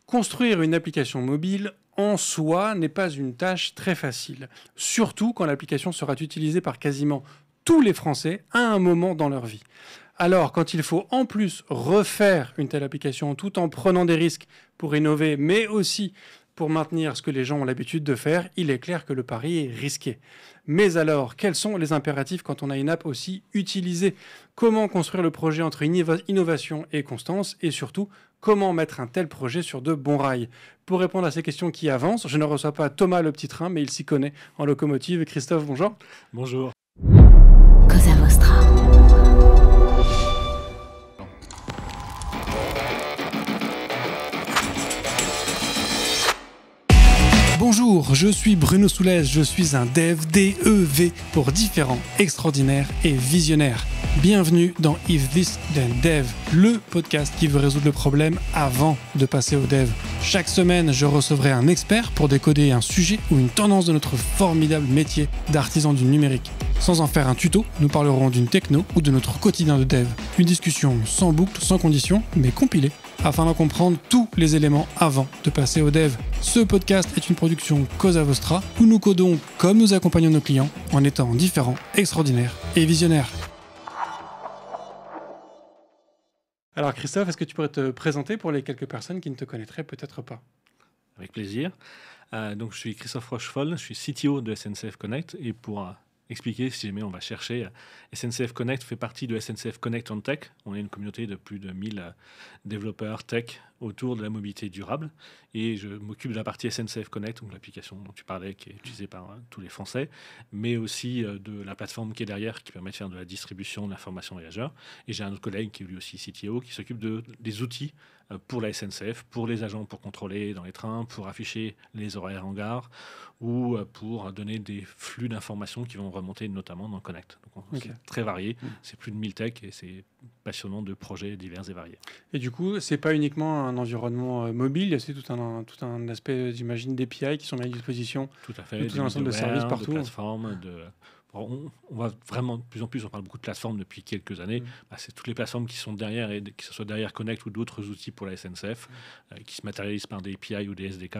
Construire une application mobile en soi n'est pas une tâche très facile, surtout quand l'application sera utilisée par quasiment tous les Français à un moment dans leur vie. Alors, quand il faut en plus refaire une telle application tout en prenant des risques pour innover, mais aussi pour maintenir ce que les gens ont l'habitude de faire, il est clair que le pari est risqué. Mais alors, quels sont les impératifs quand on a une app aussi utilisée? Comment construire le projet entre innovation et constance? Et surtout, comment mettre un tel projet sur de bons rails? Pour répondre à ces questions qui avancent, je ne reçois pas Thomas le petit train, mais il s'y connaît en locomotive. Christophe, bonjour. Bonjour. Cosa Vostra. Bonjour, je suis Bruno Soulez, je suis un dev, D-E-V, pour différents, extraordinaires et visionnaires. Bienvenue dans If This Then Dev, le podcast qui veut résoudre le problème avant de passer au dev. Chaque semaine, je recevrai un expert pour décoder un sujet ou une tendance de notre formidable métier d'artisan du numérique. Sans en faire un tuto, nous parlerons d'une techno ou de notre quotidien de dev. Une discussion sans boucle, sans condition, mais compilée, afin d'en comprendre tous les éléments avant de passer au dev. Ce podcast est une production Cosa Vostra, où nous codons comme nous accompagnons nos clients, en étant différents, extraordinaires et visionnaires. Alors Christophe, est-ce que tu pourrais te présenter pour les quelques personnes qui ne te connaîtraient peut-être pas? Avec plaisir. Donc, je suis Christophe Rochefol, je suis CTO de SNCF Connect. Et pour expliquer, si jamais on va chercher, SNCF Connect fait partie de SNCF Connect on Tech. On est une communauté de plus de 1000 développeurs tech autour de la mobilité durable. Et je m'occupe de la partie SNCF Connect, donc l'application dont tu parlais, qui est utilisée par tous les Français, mais aussi de la plateforme qui est derrière, qui permet de faire de la distribution d'informations voyageurs. Et j'ai un autre collègue qui est lui aussi CTO, qui s'occupe des outils pour la SNCF, pour les agents, pour contrôler dans les trains, pour afficher les horaires en gare, ou pour donner des flux d'informations qui vont remonter notamment dans Connect. Donc, Okay. C'est très varié, c'est plus de 1000 tech et c'est passionnant de projets divers et variés. Et du coup, c'est pas uniquement un environnement mobile, il y a aussi tout un aspect, j'imagine, d'API qui sont mis à disposition. Tout à fait. Tout un ensemble de services partout. De plateformes, on va vraiment de plus en plus, on parle beaucoup de plateformes depuis quelques années. C'est toutes les plateformes qui sont derrière, et que ce soit derrière Connect ou d'autres outils pour la SNCF, qui se matérialisent par des API ou des SDK,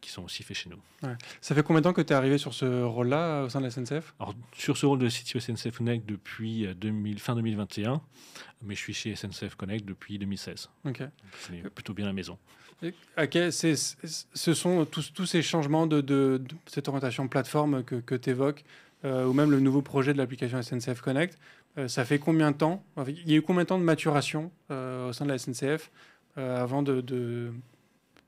qui sont aussi faits chez nous. Ouais. Ça fait combien de temps que tu es arrivé sur ce rôle-là au sein de la SNCF? Alors, sur ce rôle de CTO SNCF Connect depuis fin 2021, mais je suis chez SNCF Connect depuis 2016. Okay. C'est plutôt bien la maison. Okay, ce sont tous ces changements de cette orientation plateforme que tu évoques, ou même le nouveau projet de l'application SNCF Connect. Ça fait combien de temps? Il y a eu combien de temps de maturation au sein de la SNCF avant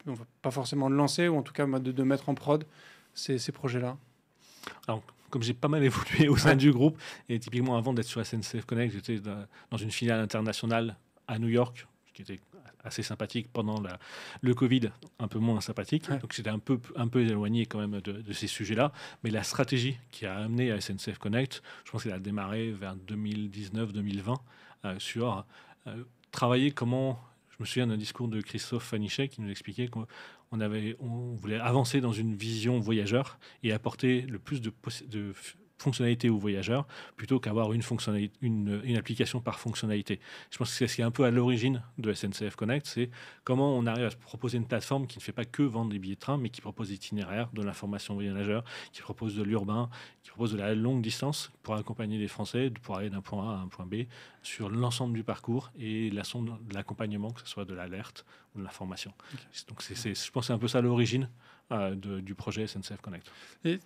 on va pas forcément le lancer, ou en tout cas de mettre en prod ces projets-là? Alors, comme j'ai pas mal évolué au sein du groupe, et typiquement avant d'être sur SNCF Connect, j'étais dans une filiale internationale à New York, qui était assez sympathique pendant le Covid, un peu moins sympathique. Ouais. Donc j'étais un peu éloigné quand même de ces sujets-là. Mais la stratégie qui a amené à SNCF Connect, je pense qu'elle a démarré vers 2019-2020 sur travailler comment... Je me souviens d'un discours de Christophe Fanichet qui nous expliquait qu'on voulait avancer dans une vision voyageur et apporter le plus de fonctionnalités aux voyageurs plutôt qu'avoir une application par fonctionnalité. Je pense que c'est ce qui est un peu à l'origine de SNCF Connect, c'est comment on arrive à proposer une plateforme qui ne fait pas que vendre des billets de train, mais qui propose des itinéraires, de l'information voyageur, qui propose de l'urbain, qui propose de la longue distance pour accompagner les Français, pour aller d'un point A à un point B sur l'ensemble du parcours et l'ensemble de l'accompagnement, que ce soit de l'alerte ou de l'information. Okay. Donc je pense que c'est un peu ça l'origine du projet SNCF Connect.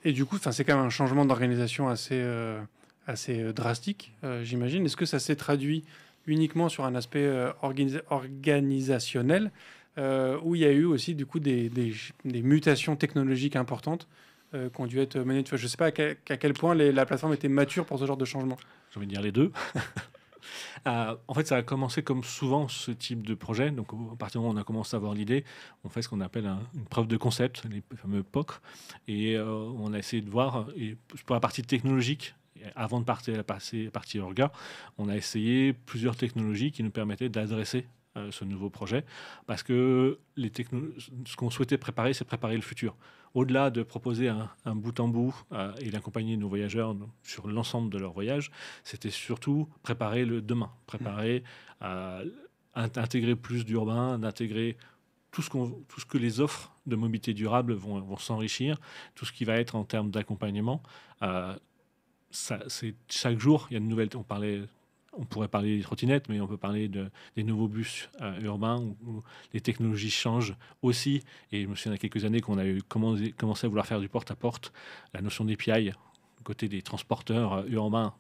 Et du coup, c'est quand même un changement d'organisation assez drastique, j'imagine. Est-ce que ça s'est traduit uniquement sur un aspect organisationnel, où il y a eu aussi du coup des mutations technologiques importantes qui ont dû être menées? Je ne sais pas à quel point la plateforme était mature pour ce genre de changement. J'ai envie de dire les deux. En fait, ça a commencé comme souvent ce type de projet. Donc, à partir du moment où on a commencé à avoir l'idée, on fait ce qu'on appelle une preuve de concept, les fameux POC. Et on a essayé de voir, et pour la partie technologique, avant de passer à la partie orga, on a essayé plusieurs technologies qui nous permettaient d'adresser ce nouveau projet, parce que ce qu'on souhaitait préparer, c'est préparer le futur. Au-delà de proposer un bout en bout et d'accompagner nos voyageurs sur l'ensemble de leur voyage, c'était surtout préparer le demain, préparer à intégrer plus d'urbain, d'intégrer tout ce que les offres de mobilité durable vont s'enrichir, tout ce qui va être en termes d'accompagnement. C'est chaque jour, il y a de nouvelles. On pourrait parler des trottinettes, mais on peut parler des nouveaux bus urbains où les technologies changent aussi. Et je me souviens il y a quelques années qu'on a commencé à vouloir faire du porte-à-porte. La notion d'API, côté des transporteurs urbains,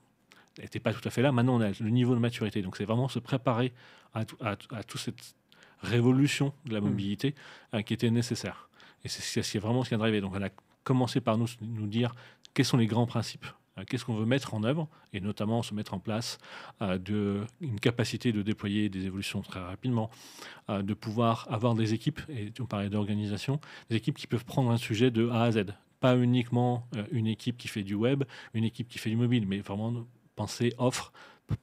n'était pas tout à fait là. Maintenant, on a le niveau de maturité. Donc, c'est vraiment se préparer à toute cette révolution de la mobilité qui était nécessaire. Et c'est vraiment ce qui a drivé. Donc, on a commencé par nous dire quels sont les grands principes, qu'est-ce qu'on veut mettre en œuvre, et notamment se mettre en place une capacité de déployer des évolutions très rapidement, de pouvoir avoir des équipes, et on parlait d'organisation, des équipes qui peuvent prendre un sujet de A à Z. Pas uniquement une équipe qui fait du web, une équipe qui fait du mobile, mais vraiment penser offre,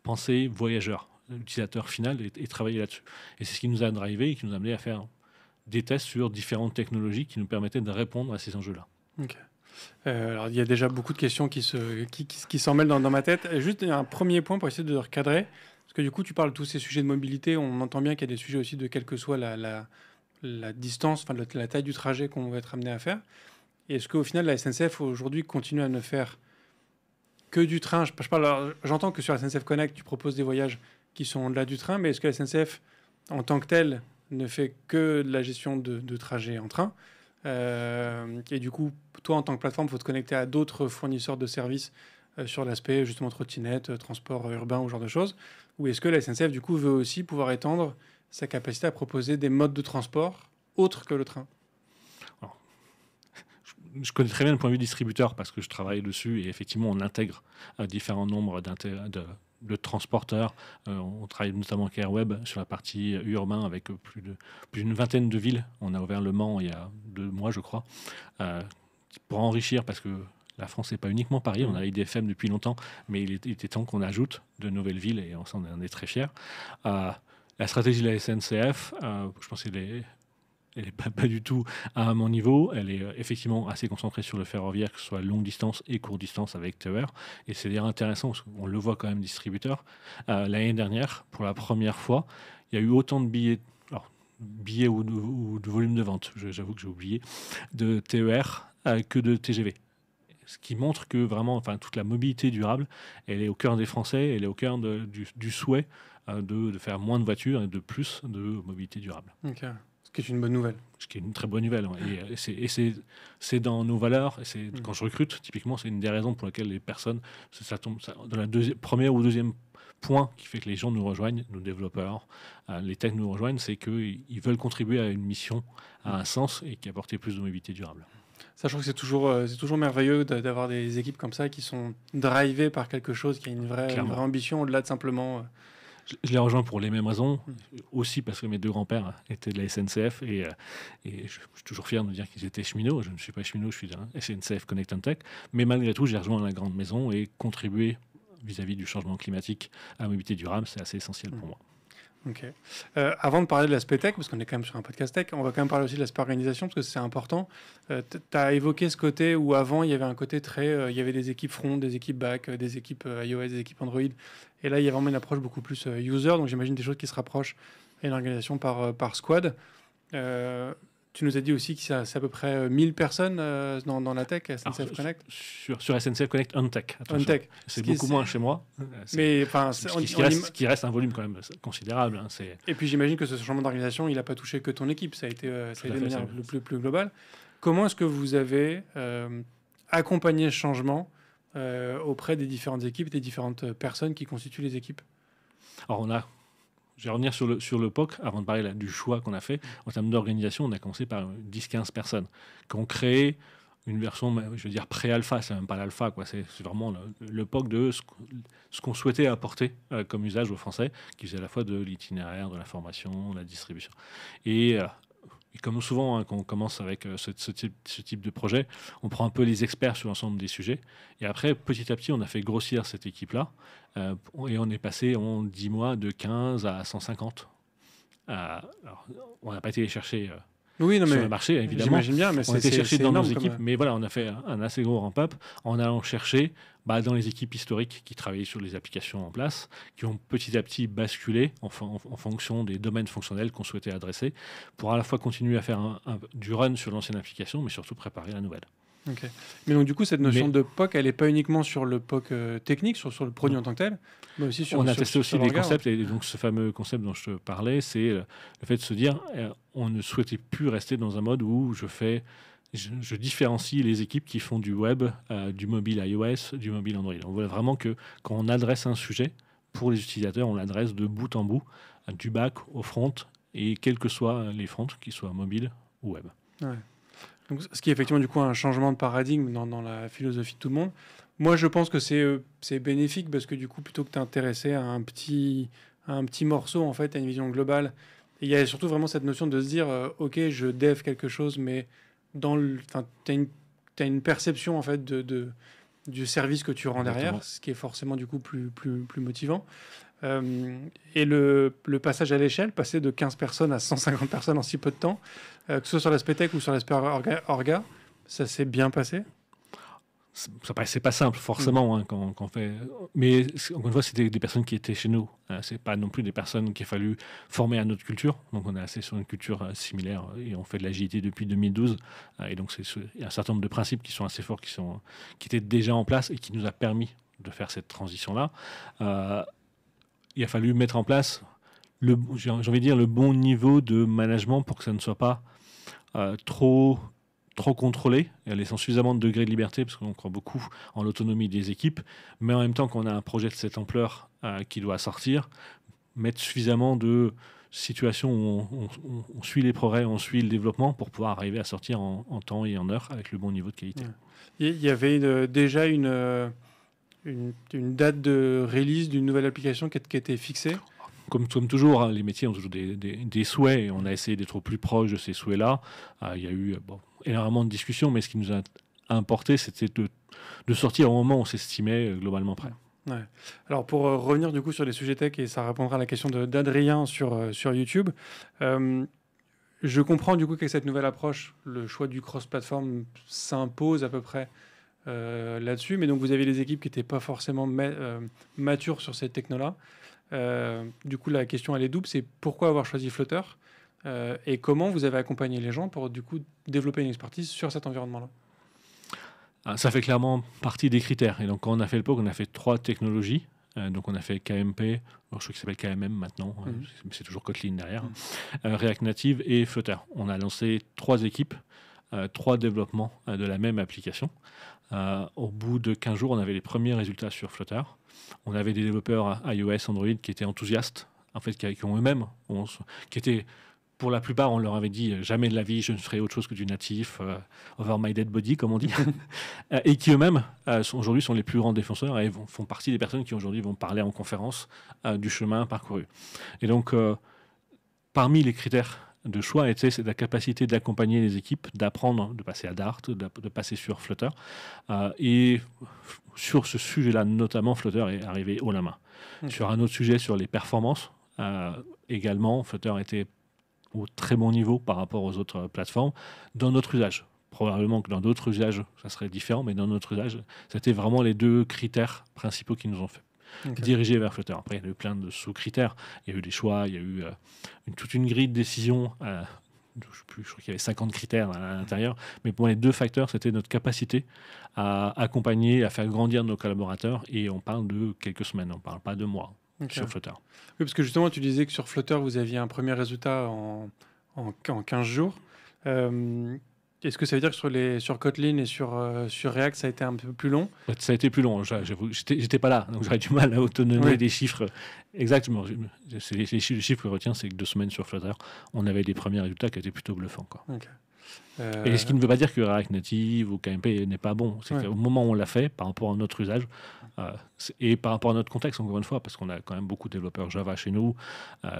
penser voyageur, l'utilisateur final, et travailler là-dessus. Et c'est ce qui nous a drivé et qui nous a amené à faire des tests sur différentes technologies qui nous permettaient de répondre à ces enjeux-là. Ok. Alors, il y a déjà beaucoup de questions qui s'en mêlent dans ma tête. Et juste un premier point pour essayer de recadrer, parce que du coup, tu parles de tous ces sujets de mobilité. On entend bien qu'il y a des sujets aussi de quelle que soit la distance, enfin la taille du trajet qu'on va être amené à faire. Et est-ce qu'au final, la SNCF aujourd'hui continue à ne faire que du train? J'entends que sur la SNCF Connect, tu proposes des voyages qui sont au-delà du train, mais est-ce que la SNCF, en tant que telle, ne fait que de la gestion de trajets en train? Et du coup, toi, en tant que plateforme, il faut te connecter à d'autres fournisseurs de services sur l'aspect, justement, trottinette, transport urbain ou ce genre de choses. Ou est-ce que la SNCF, du coup, veut aussi pouvoir étendre sa capacité à proposer des modes de transport autres que le train? Je connais très bien le point de vue distributeur parce que je travaille dessus et effectivement, on intègre différents nombres de transporteurs. On travaille notamment avec Airweb sur la partie urbain avec plus d'une vingtaine de villes. On a ouvert Le Mans il y a 2 mois, je crois, pour enrichir parce que la France n'est pas uniquement Paris. On a IDFM depuis longtemps, mais il était temps qu'on ajoute de nouvelles villes et on en est très fiers. La stratégie de la SNCF, je pense qu'elle n'est pas du tout à mon niveau. Elle est effectivement assez concentrée sur le ferroviaire, que ce soit longue distance et courte distance avec TER. Et c'est d'ailleurs intéressant, parce qu'on le voit quand même distributeur. L'année dernière, pour la première fois, il y a eu autant de billets ou de volume de vente, j'avoue que j'ai oublié, de TER que de TGV. Ce qui montre que vraiment, toute la mobilité durable, elle est au cœur des Français, elle est au cœur du souhait de faire moins de voitures et de plus de mobilité durable. Okay. Ce qui est une bonne nouvelle. Ce qui est une très bonne nouvelle. Et c'est dans nos valeurs. Et quand je recrute, typiquement, c'est une des raisons pour lesquelles les personnes, ça tombe dans la première ou deuxième point qui fait que les gens nous rejoignent, nos développeurs, les techs nous rejoignent, c'est qu'ils veulent contribuer à une mission, à un sens et qui apporte plus de mobilité durable. Ça, je trouve que c'est toujours merveilleux d'avoir des équipes comme ça qui sont drivées par quelque chose qui a une vraie ambition au-delà de simplement... Je les rejoins pour les mêmes raisons, aussi parce que mes 2 grands-pères étaient de la SNCF et je suis toujours fier de dire qu'ils étaient cheminots. Je ne suis pas cheminot, je suis d'un SNCF Connect and Tech, mais malgré tout, j'ai rejoint la grande maison et contribuer vis-à-vis du changement climatique à la mobilité durable, c'est assez essentiel pour moi. Ok. Avant de parler de l'aspect tech, parce qu'on est quand même sur un podcast tech, on va quand même parler aussi de l'aspect organisation, parce que c'est important. Tu as évoqué ce côté où avant, il y avait un côté très... il y avait des équipes front, des équipes back, des équipes iOS, des équipes Android. Et là, il y a vraiment une approche beaucoup plus user, donc j'imagine des choses qui se rapprochent à une organisation par squad. Tu nous as dit aussi que c'est à peu près 1000 personnes dans la tech, SNCF Connect. Sur SNCF Connect on tech. C'est beaucoup moins chez moi. Mais qui reste un volume quand même considérable. Hein, et puis j'imagine que ce changement d'organisation, il n'a pas touché que ton équipe. Ça a été de manière plus globale. Comment est-ce que vous avez accompagné ce changement auprès des différentes équipes, des différentes personnes qui constituent les équipes? Alors je vais revenir sur le POC avant de parler du choix qu'on a fait. En termes d'organisation, on a commencé par 10-15 personnes qui ont créé une version, je veux dire, pré-alpha. C'est même pas l'alpha, quoi. C'est vraiment le POC de ce qu'on souhaitait apporter comme usage aux Français, qui faisait à la fois de l'itinéraire, de la formation, de la distribution. Et comme souvent, quand on commence avec ce type de projet, on prend un peu les experts sur l'ensemble des sujets. Et après, petit à petit, on a fait grossir cette équipe-là. Et on est passé en 10 mois de 15 à 150. Alors, on n'a pas été les chercher Oui, non, sur mais le marché, évidemment. j'imagine bien, mais On a été chercher dans nos énorme équipes, comme- mais voilà, on a fait un assez gros ramp-up en allant chercher dans les équipes historiques qui travaillaient sur les applications en place, qui ont petit à petit basculé en fonction des domaines fonctionnels qu'on souhaitait adresser, pour à la fois continuer à faire du run sur l'ancienne application, mais surtout préparer la nouvelle. Ok. Mais donc, du coup, cette notion Mais- de POC, elle n'est pas uniquement sur le POC technique, sur le produit Non. en tant que tel, mais aussi sur On a sur- testé sur aussi le des regard. concepts, et donc ce fameux concept dont je te parlais, c'est le fait de se dire, on ne souhaitait plus rester dans un mode où je différencie les équipes qui font du web, du mobile iOS, du mobile Android. On voit vraiment que quand on adresse un sujet, pour les utilisateurs, on l'adresse de bout en bout, du back au front, et quels que soient les fronts, qu'ils soient mobiles ou web. Ouais. Donc, ce qui est effectivement du coup un changement de paradigme dans la philosophie de tout le monde. Moi, je pense que c'est bénéfique parce que du coup, plutôt que t'intéresser à un petit morceau, en fait, à une vision globale, et il y a surtout vraiment cette notion de se dire, ok, je dev quelque chose, mais t'as une perception en fait du service que tu rends Exactement. derrière, ce qui est forcément du coup plus motivant. Et le passage à l'échelle, passer de 15 personnes à 150 personnes en si peu de temps, que ce soit sur l'aspect tech ou sur l'aspect orga, ça s'est bien passé. C'est pas simple, forcément, quand on fait. Mais encore une fois, c'était des personnes qui étaient chez nous. C'est pas non plus des personnes qu'il a fallu former à notre culture. Donc, on est assez sur une culture similaire et on fait de l'agilité depuis 2012. Et donc, il y a un certain nombre de principes qui sont assez forts, qui étaient déjà en place et qui nous a permis de faire cette transition-là. Il a fallu mettre en place, j'ai envie de dire, le bon niveau de management pour que ça ne soit pas trop contrôlé, et en laissant suffisamment de degrés de liberté, parce qu'on croit beaucoup en l'autonomie des équipes, mais en même temps qu'on a un projet de cette ampleur qui doit sortir, mettre suffisamment de situations où on suit les progrès, on suit le développement pour pouvoir arriver à sortir en temps et en heure avec le bon niveau de qualité. Ouais. Il y avait déjà une date de release d'une nouvelle application qui était fixée. Comme toujours, les métiers ont toujours des souhaits et on a essayé d'être au plus proche de ces souhaits-là. Il y a eu énormément de discussions, mais ce qui nous a importé, c'était de sortir au moment où on s'estimait globalement prêt. Ouais. Alors pour revenir du coup sur les sujets tech, et ça répondra à la question d'Adrien sur YouTube, je comprends du coup qu'avec cette nouvelle approche, le choix du cross-platform s'impose à peu près là-dessus, mais donc vous avez des équipes qui n'étaient pas forcément matures sur cette techno-là. Du coup, la question elle est double, c'est pourquoi avoir choisi Flutter et comment vous avez accompagné les gens pour du coup développer une expertise sur cet environnement-là. Ça fait clairement partie des critères. Et donc, quand on a fait le POC, on a fait 3 technologies. Donc, on a fait KMP, je crois qu'il s'appelle KMM maintenant, c'est toujours Kotlin derrière, React Native et Flutter. On a lancé 3 équipes, 3 développements de la même application. Au bout de 15 jours, on avait les premiers résultats sur Flutter. On avait des développeurs iOS, Android qui étaient enthousiastes, en fait, qui ont eux-mêmes, qui étaient, pour la plupart, on leur avait dit jamais de la vie, je ne ferai autre chose que du natif, over my dead body, comme on dit, et qui eux-mêmes, aujourd'hui, sont les plus grands défenseurs et font partie des personnes qui aujourd'hui vont parler en conférence du chemin parcouru. Et donc, parmi les critères de choix, c'est la capacité d'accompagner les équipes, d'apprendre, de passer à Dart, de passer sur Flutter. Et sur ce sujet-là, notamment, Flutter est arrivé haut la main. Okay. Sur un autre sujet, sur les performances, également, Flutter était au très bon niveau par rapport aux autres plateformes dans notre usage. Probablement que dans d'autres usages, ça serait différent, mais dans notre usage, c'était vraiment les 2 critères principaux qui nous ont fait diriger vers Flutter. Après, il y a eu plein de sous-critères. Il y a eu des choix, il y a eu toute une grille de décision. Je crois qu'il y avait 50 critères à l'intérieur. Mais pour les 2 facteurs, c'était notre capacité à accompagner, à faire grandir nos collaborateurs. Et on parle de quelques semaines, on ne parle pas de mois sur Flutter. Oui, parce que justement, tu disais que sur Flutter, vous aviez un premier résultat en 15 jours. Est-ce que ça veut dire que sur Kotlin et sur React, ça a été un peu plus long? Ça a été plus long, j'avoue. J'étais pas là, donc j'aurais du mal à autonomer des chiffres. Exactement. Les chiffres que je retiens, c'est que 2 semaines sur Flutter, on avait des premiers résultats qui étaient plutôt bluffants. Okay. Et ce qui ne veut pas dire que React Native ou KMP n'est pas bon. C'est qu'au moment où on l'a fait, par rapport à notre usage, et par rapport à notre contexte, encore une fois, parce qu'on a quand même beaucoup de développeurs Java chez nous,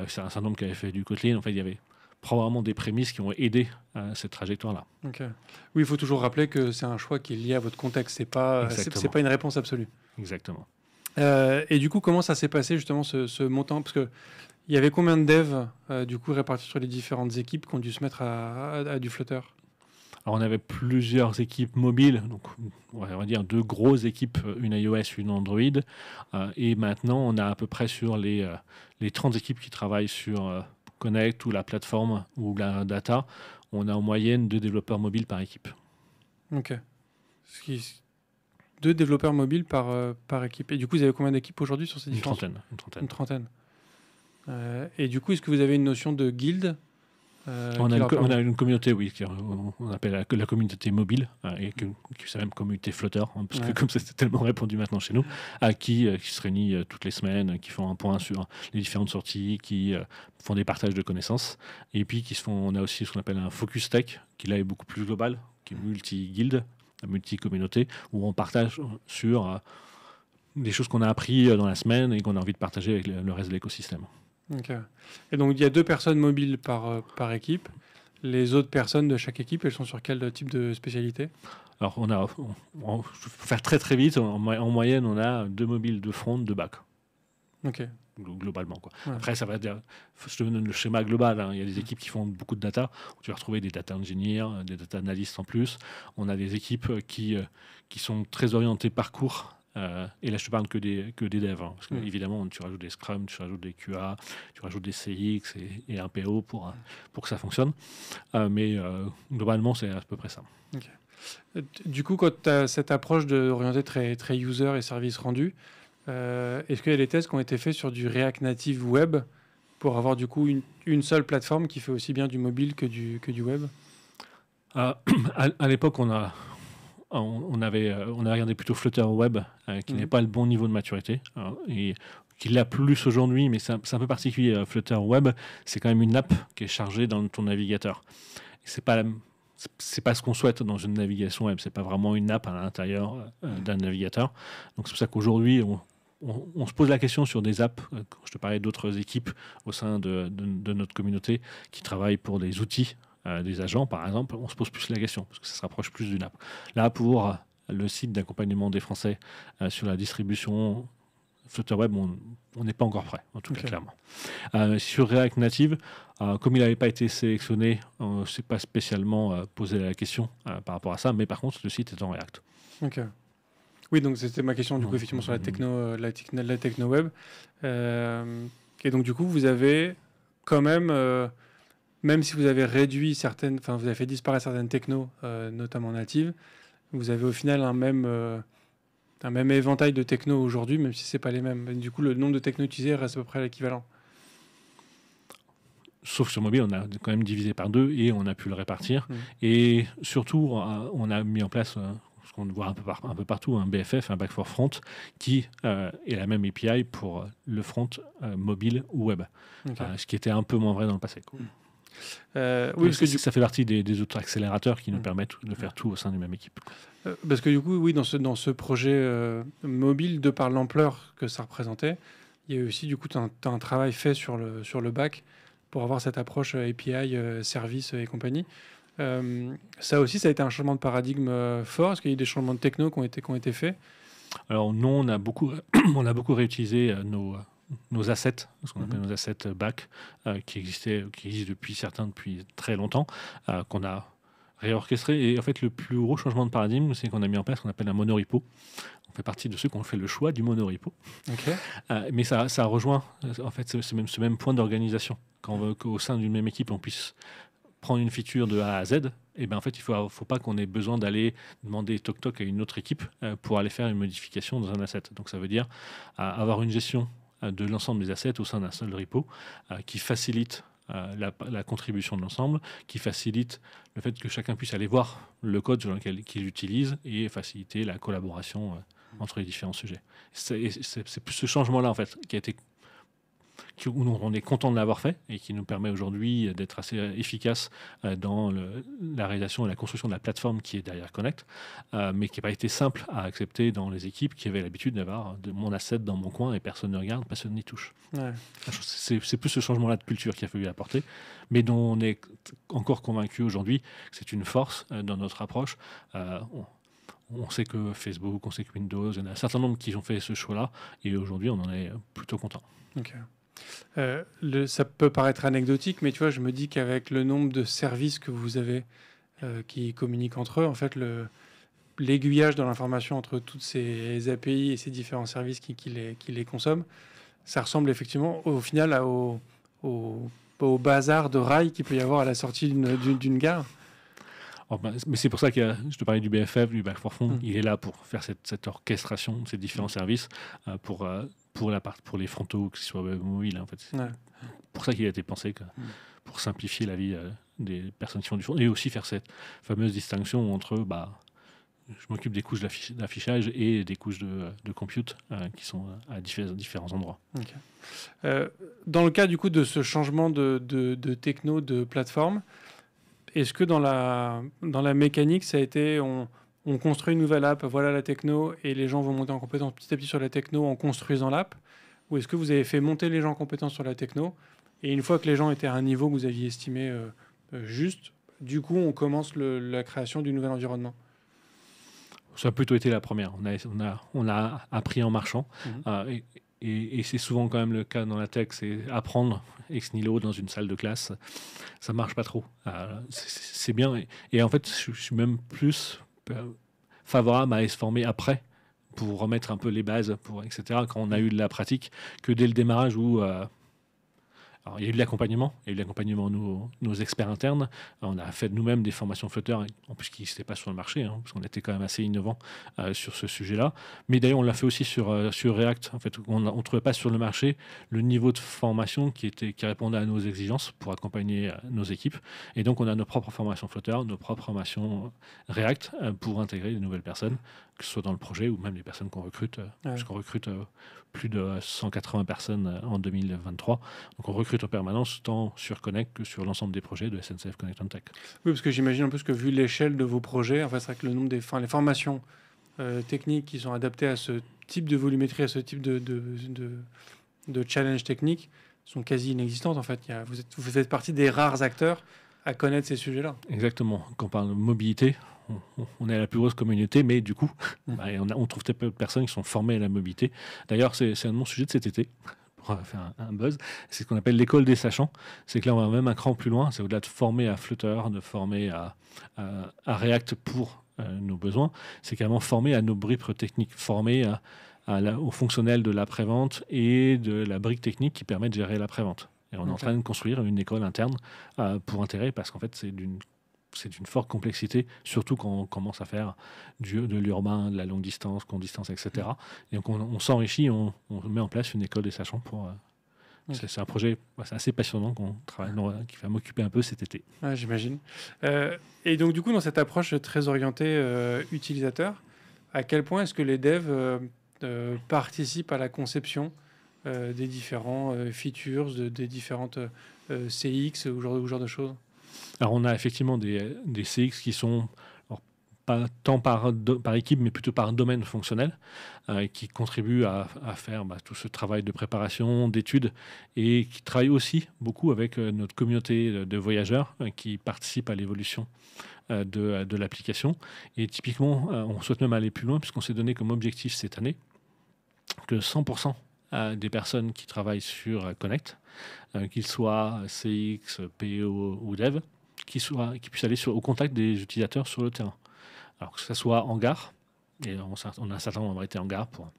c'est un certain nombre qui avaient fait du Kotlin. En fait, il y avait probablement des prémices qui ont aidé cette trajectoire-là. Okay. Oui, il faut toujours rappeler que c'est un choix qui est lié à votre contexte. C'est pas une réponse absolue. Exactement. Et du coup, comment ça s'est passé justement ce montant? Parce que Il y avait combien de devs, du coup, répartis sur les différentes équipes qui ont dû se mettre à du Flutter? Alors, on avait plusieurs équipes mobiles, donc on va dire 2 grosses équipes, une iOS, une Android. Et maintenant, on a à peu près sur les 30 équipes qui travaillent sur Connect ou la plateforme ou la data, on a en moyenne 2 développeurs mobiles par équipe. Ok. 2 développeurs mobiles par équipe. Et du coup, vous avez combien d'équipes aujourd'hui sur ces Une différentes? trentaine. Une trentaine. Et du coup, est-ce que vous avez une notion de guilde On qui a, leur on permet- a une communauté, oui, on appelle la communauté mobile, et qui s'appelle même communauté Flutter, parce que Ouais. comme c'est tellement répandu maintenant chez nous, qui se réunit toutes les semaines, qui font un point sur les différentes sorties, qui font des partages de connaissances, et puis on a aussi ce qu'on appelle un focus tech, qui là est beaucoup plus global, qui est multi-guilde, multi-communauté, où on partage sur des choses qu'on a appris dans la semaine et qu'on a envie de partager avec le reste de l'écosystème. Ok. Et donc, il y a 2 personnes mobiles par équipe. Les autres personnes de chaque équipe, elles sont sur quel type de spécialité? Alors, pour faire très très vite, en moyenne, on a 2 mobiles, 2 front, 2 back, Ok. globalement, quoi. Ouais. Après, ça va dire, je te donne le schéma global, hein. Il y a des équipes qui font beaucoup de data, où tu vas retrouver des data engineers, des data analysts en plus. On a des équipes qui sont très orientées parcours. Et là, je te parle que des devs, hein, parce que évidemment, tu rajoutes des Scrum, tu rajoutes des QA, tu rajoutes des CX et un PO pour que ça fonctionne. Mais globalement, c'est à peu près ça. Du coup, quand tu as cette approche d'orienter très, très user et service rendu, est-ce qu'il y a des tests qui ont été faits sur du React Native Web pour avoir du coup une seule plateforme qui fait aussi bien du mobile que du web? À l'époque, on avait regardé plutôt Flutter Web, qui n'est pas le bon niveau de maturité, et qui l'a plus aujourd'hui, mais c'est un peu particulier. Flutter Web, c'est quand même une app qui est chargée dans ton navigateur. C'est pas ce qu'on souhaite dans une navigation web. C'est pas vraiment une app à l'intérieur d'un navigateur. Donc c'est pour ça qu'aujourd'hui, on se pose la question sur des apps. Je te parlais d'autres équipes au sein de notre communauté qui travaillent pour des outils, des agents par exemple. On se pose plus la question parce que ça se rapproche plus d'une app. Là, pour le site d'accompagnement des Français sur la distribution Flutter Web, on n'est pas encore prêt, en tout cas, clairement. Sur React Native, comme il n'avait pas été sélectionné, on ne s'est pas spécialement posé la question par rapport à ça, mais par contre, le site est en React. Ok. Oui, donc c'était ma question, du coup, effectivement, sur la techno web. Et donc, du coup, vous avez quand même, même si vous avez réduit certaines, enfin, vous avez fait disparaître certaines technos, notamment natives, vous avez au final un même éventail de techno aujourd'hui, même si c'est pas les mêmes. Du coup, le nombre de techno utilisés reste à peu près l'équivalent. Sauf sur mobile, on a quand même divisé par 2 et on a pu le répartir. Et surtout, on a mis en place ce qu'on voit un peu partout, un BFF, un Back for Front, qui est la même API pour le front mobile ou web. Ce qui était un peu moins vrai dans le passé. Oui, parce que ça fait partie des autres accélérateurs qui nous permettent de faire tout au sein d'une même équipe. Parce que du coup, oui, dans ce projet mobile, de par l'ampleur que ça représentait, il y a aussi du coup un travail fait sur le back pour avoir cette approche API, service et compagnie. Ça aussi, ça a été un changement de paradigme fort. Est-ce qu'il y a eu des changements de techno qui ont été faits? Alors non, on a beaucoup réutilisé nos assets, ce qu'on appelle nos assets back, qui existent depuis très longtemps, qu'on a réorchestré. Et en fait, le plus gros changement de paradigme, c'est qu'on a mis en place ce qu'on appelle un monorepo. On fait partie de ceux qui ont fait le choix du monorepo. Mais ça rejoint en fait ce même point d'organisation. Quand on veut qu'au sein d'une même équipe, on puisse prendre une feature de A à Z, et ben en fait, il ne faut pas qu'on ait besoin d'aller demander toc-toc à une autre équipe pour aller faire une modification dans un asset. Donc ça veut dire avoir une gestion de l'ensemble des assets au sein d'un seul repo qui facilite la contribution de l'ensemble, qui facilite le fait que chacun puisse aller voir le code sur lequel qu'il utilise et faciliter la collaboration entre les différents sujets. C'est plus ce changement-là en fait où on est content de l'avoir fait et qui nous permet aujourd'hui d'être assez efficace dans la réalisation et la construction de la plateforme qui est derrière Connect, mais qui n'a pas été simple à accepter dans les équipes qui avaient l'habitude d'avoir mon asset dans mon coin et personne ne regarde, personne n'y touche. Ouais. C'est plus ce changement-là de culture qu'il a fallu apporter, mais dont on est encore convaincu aujourd'hui que c'est une force dans notre approche. On sait que Facebook, on sait que Windows, il y en a un certain nombre qui ont fait ce choix-là, et aujourd'hui on en est plutôt content. Ok. Ça peut paraître anecdotique, mais tu vois, je me dis qu'avec le nombre de services que vous avez qui communiquent entre eux, en fait, l'aiguillage de l'information entre toutes ces API et ces différents services qui les consomment, ça ressemble effectivement au final au bazar de rails qu'il peut y avoir à la sortie d'une gare. Mais c'est pour ça que je te parlais du BFF, du Back for Front. Il est là pour faire cette orchestration de ces différents services pour les frontaux, que ce soit web ou mobile. En fait. C'est pour ça qu'il a été pensé, pour simplifier la vie des personnes qui font du front. Et aussi faire cette fameuse distinction entre je m'occupe des couches d'affichage et des couches de compute qui sont à différents endroits. Okay. Dans le cas du coup de ce changement de techno, de plateforme, est-ce que dans la mécanique, ça a été on construit une nouvelle app, voilà la techno, et les gens vont monter en compétence petit à petit sur la techno en construisant l'app? Ou est-ce que vous avez fait monter les gens en compétence sur la techno, et une fois que les gens étaient à un niveau que vous aviez estimé juste, du coup on commence la création du nouvel environnement? Ça a plutôt été la première. On a appris en marchant. Et c'est souvent quand même le cas dans la tech, c'est apprendre ex nihilo dans une salle de classe. Ça marche pas trop. C'est bien. Et en fait, je suis même plus favorable à se former après pour remettre un peu les bases, etc., quand on a eu de la pratique, que dès le démarrage où... Alors, il y a eu de l'accompagnement, nos experts internes. On a fait nous-mêmes des formations Flutter, en plus qui n'étaient pas sur le marché, parce qu'on était quand même assez innovants sur ce sujet-là. Mais d'ailleurs, on l'a fait aussi sur React. En fait, on ne trouvait pas sur le marché le niveau de formation qui répondait à nos exigences pour accompagner nos équipes. Et donc, on a nos propres formations Flutter, nos propres formations React pour intégrer de nouvelles personnes, que ce soit dans le projet ou même les personnes qu'on recrute, parce qu'on recrute plus de 180 personnes en 2023. Donc on recrute en permanence tant sur Connect que sur l'ensemble des projets de SNCF Connect on Tech. Oui, parce que j'imagine en plus que vu l'échelle de vos projets, en fait, c'est vrai que le nombre les formations techniques qui sont adaptées à ce type de volumétrie, à ce type de challenge technique, sont quasi inexistantes. En fait, vous êtes partie des rares acteurs à connaître ces sujets-là. Exactement. Quand on parle de mobilité, on est la plus grosse communauté, mais du coup, on trouve très peu de personnes qui sont formées à la mobilité. D'ailleurs, c'est un de mon sujet de cet été, pour faire un buzz. C'est ce qu'on appelle l'école des sachants. C'est que là, on va même un cran plus loin. C'est au-delà de former à Flutter, de former à React pour nos besoins. C'est carrément former à nos bribes techniques, former au fonctionnel de l'après-vente et de la brique technique qui permet de gérer l'après-vente. Et on est en train de construire une école interne pour intégrer, parce qu'en fait, c'est d'une forte complexité, surtout quand on commence à faire de l'urbain, de la longue distance, courte distance, etc. Et donc on s'enrichit, on met en place une école des sachants pour... C'est un projet assez passionnant qui va m'occuper un peu cet été. Ouais, j'imagine. Et donc du coup, dans cette approche très orientée utilisateur, à quel point est-ce que les devs participent à la conception des différents features, des différentes CX ou genre de choses? Alors, on a effectivement des CX qui sont pas tant par équipe, mais plutôt par domaine fonctionnel, qui contribuent à faire tout ce travail de préparation, d'études, et qui travaillent aussi beaucoup avec notre communauté de voyageurs qui participent à l'évolution de l'application. Et typiquement, on souhaite même aller plus loin, puisqu'on s'est donné comme objectif cette année que 100% des personnes qui travaillent sur Connect, qu'ils soient CX, PO ou Dev, qui puissent aller au contact des utilisateurs sur le terrain. Alors que ce soit en gare, et on a un certain nombre été en gare pour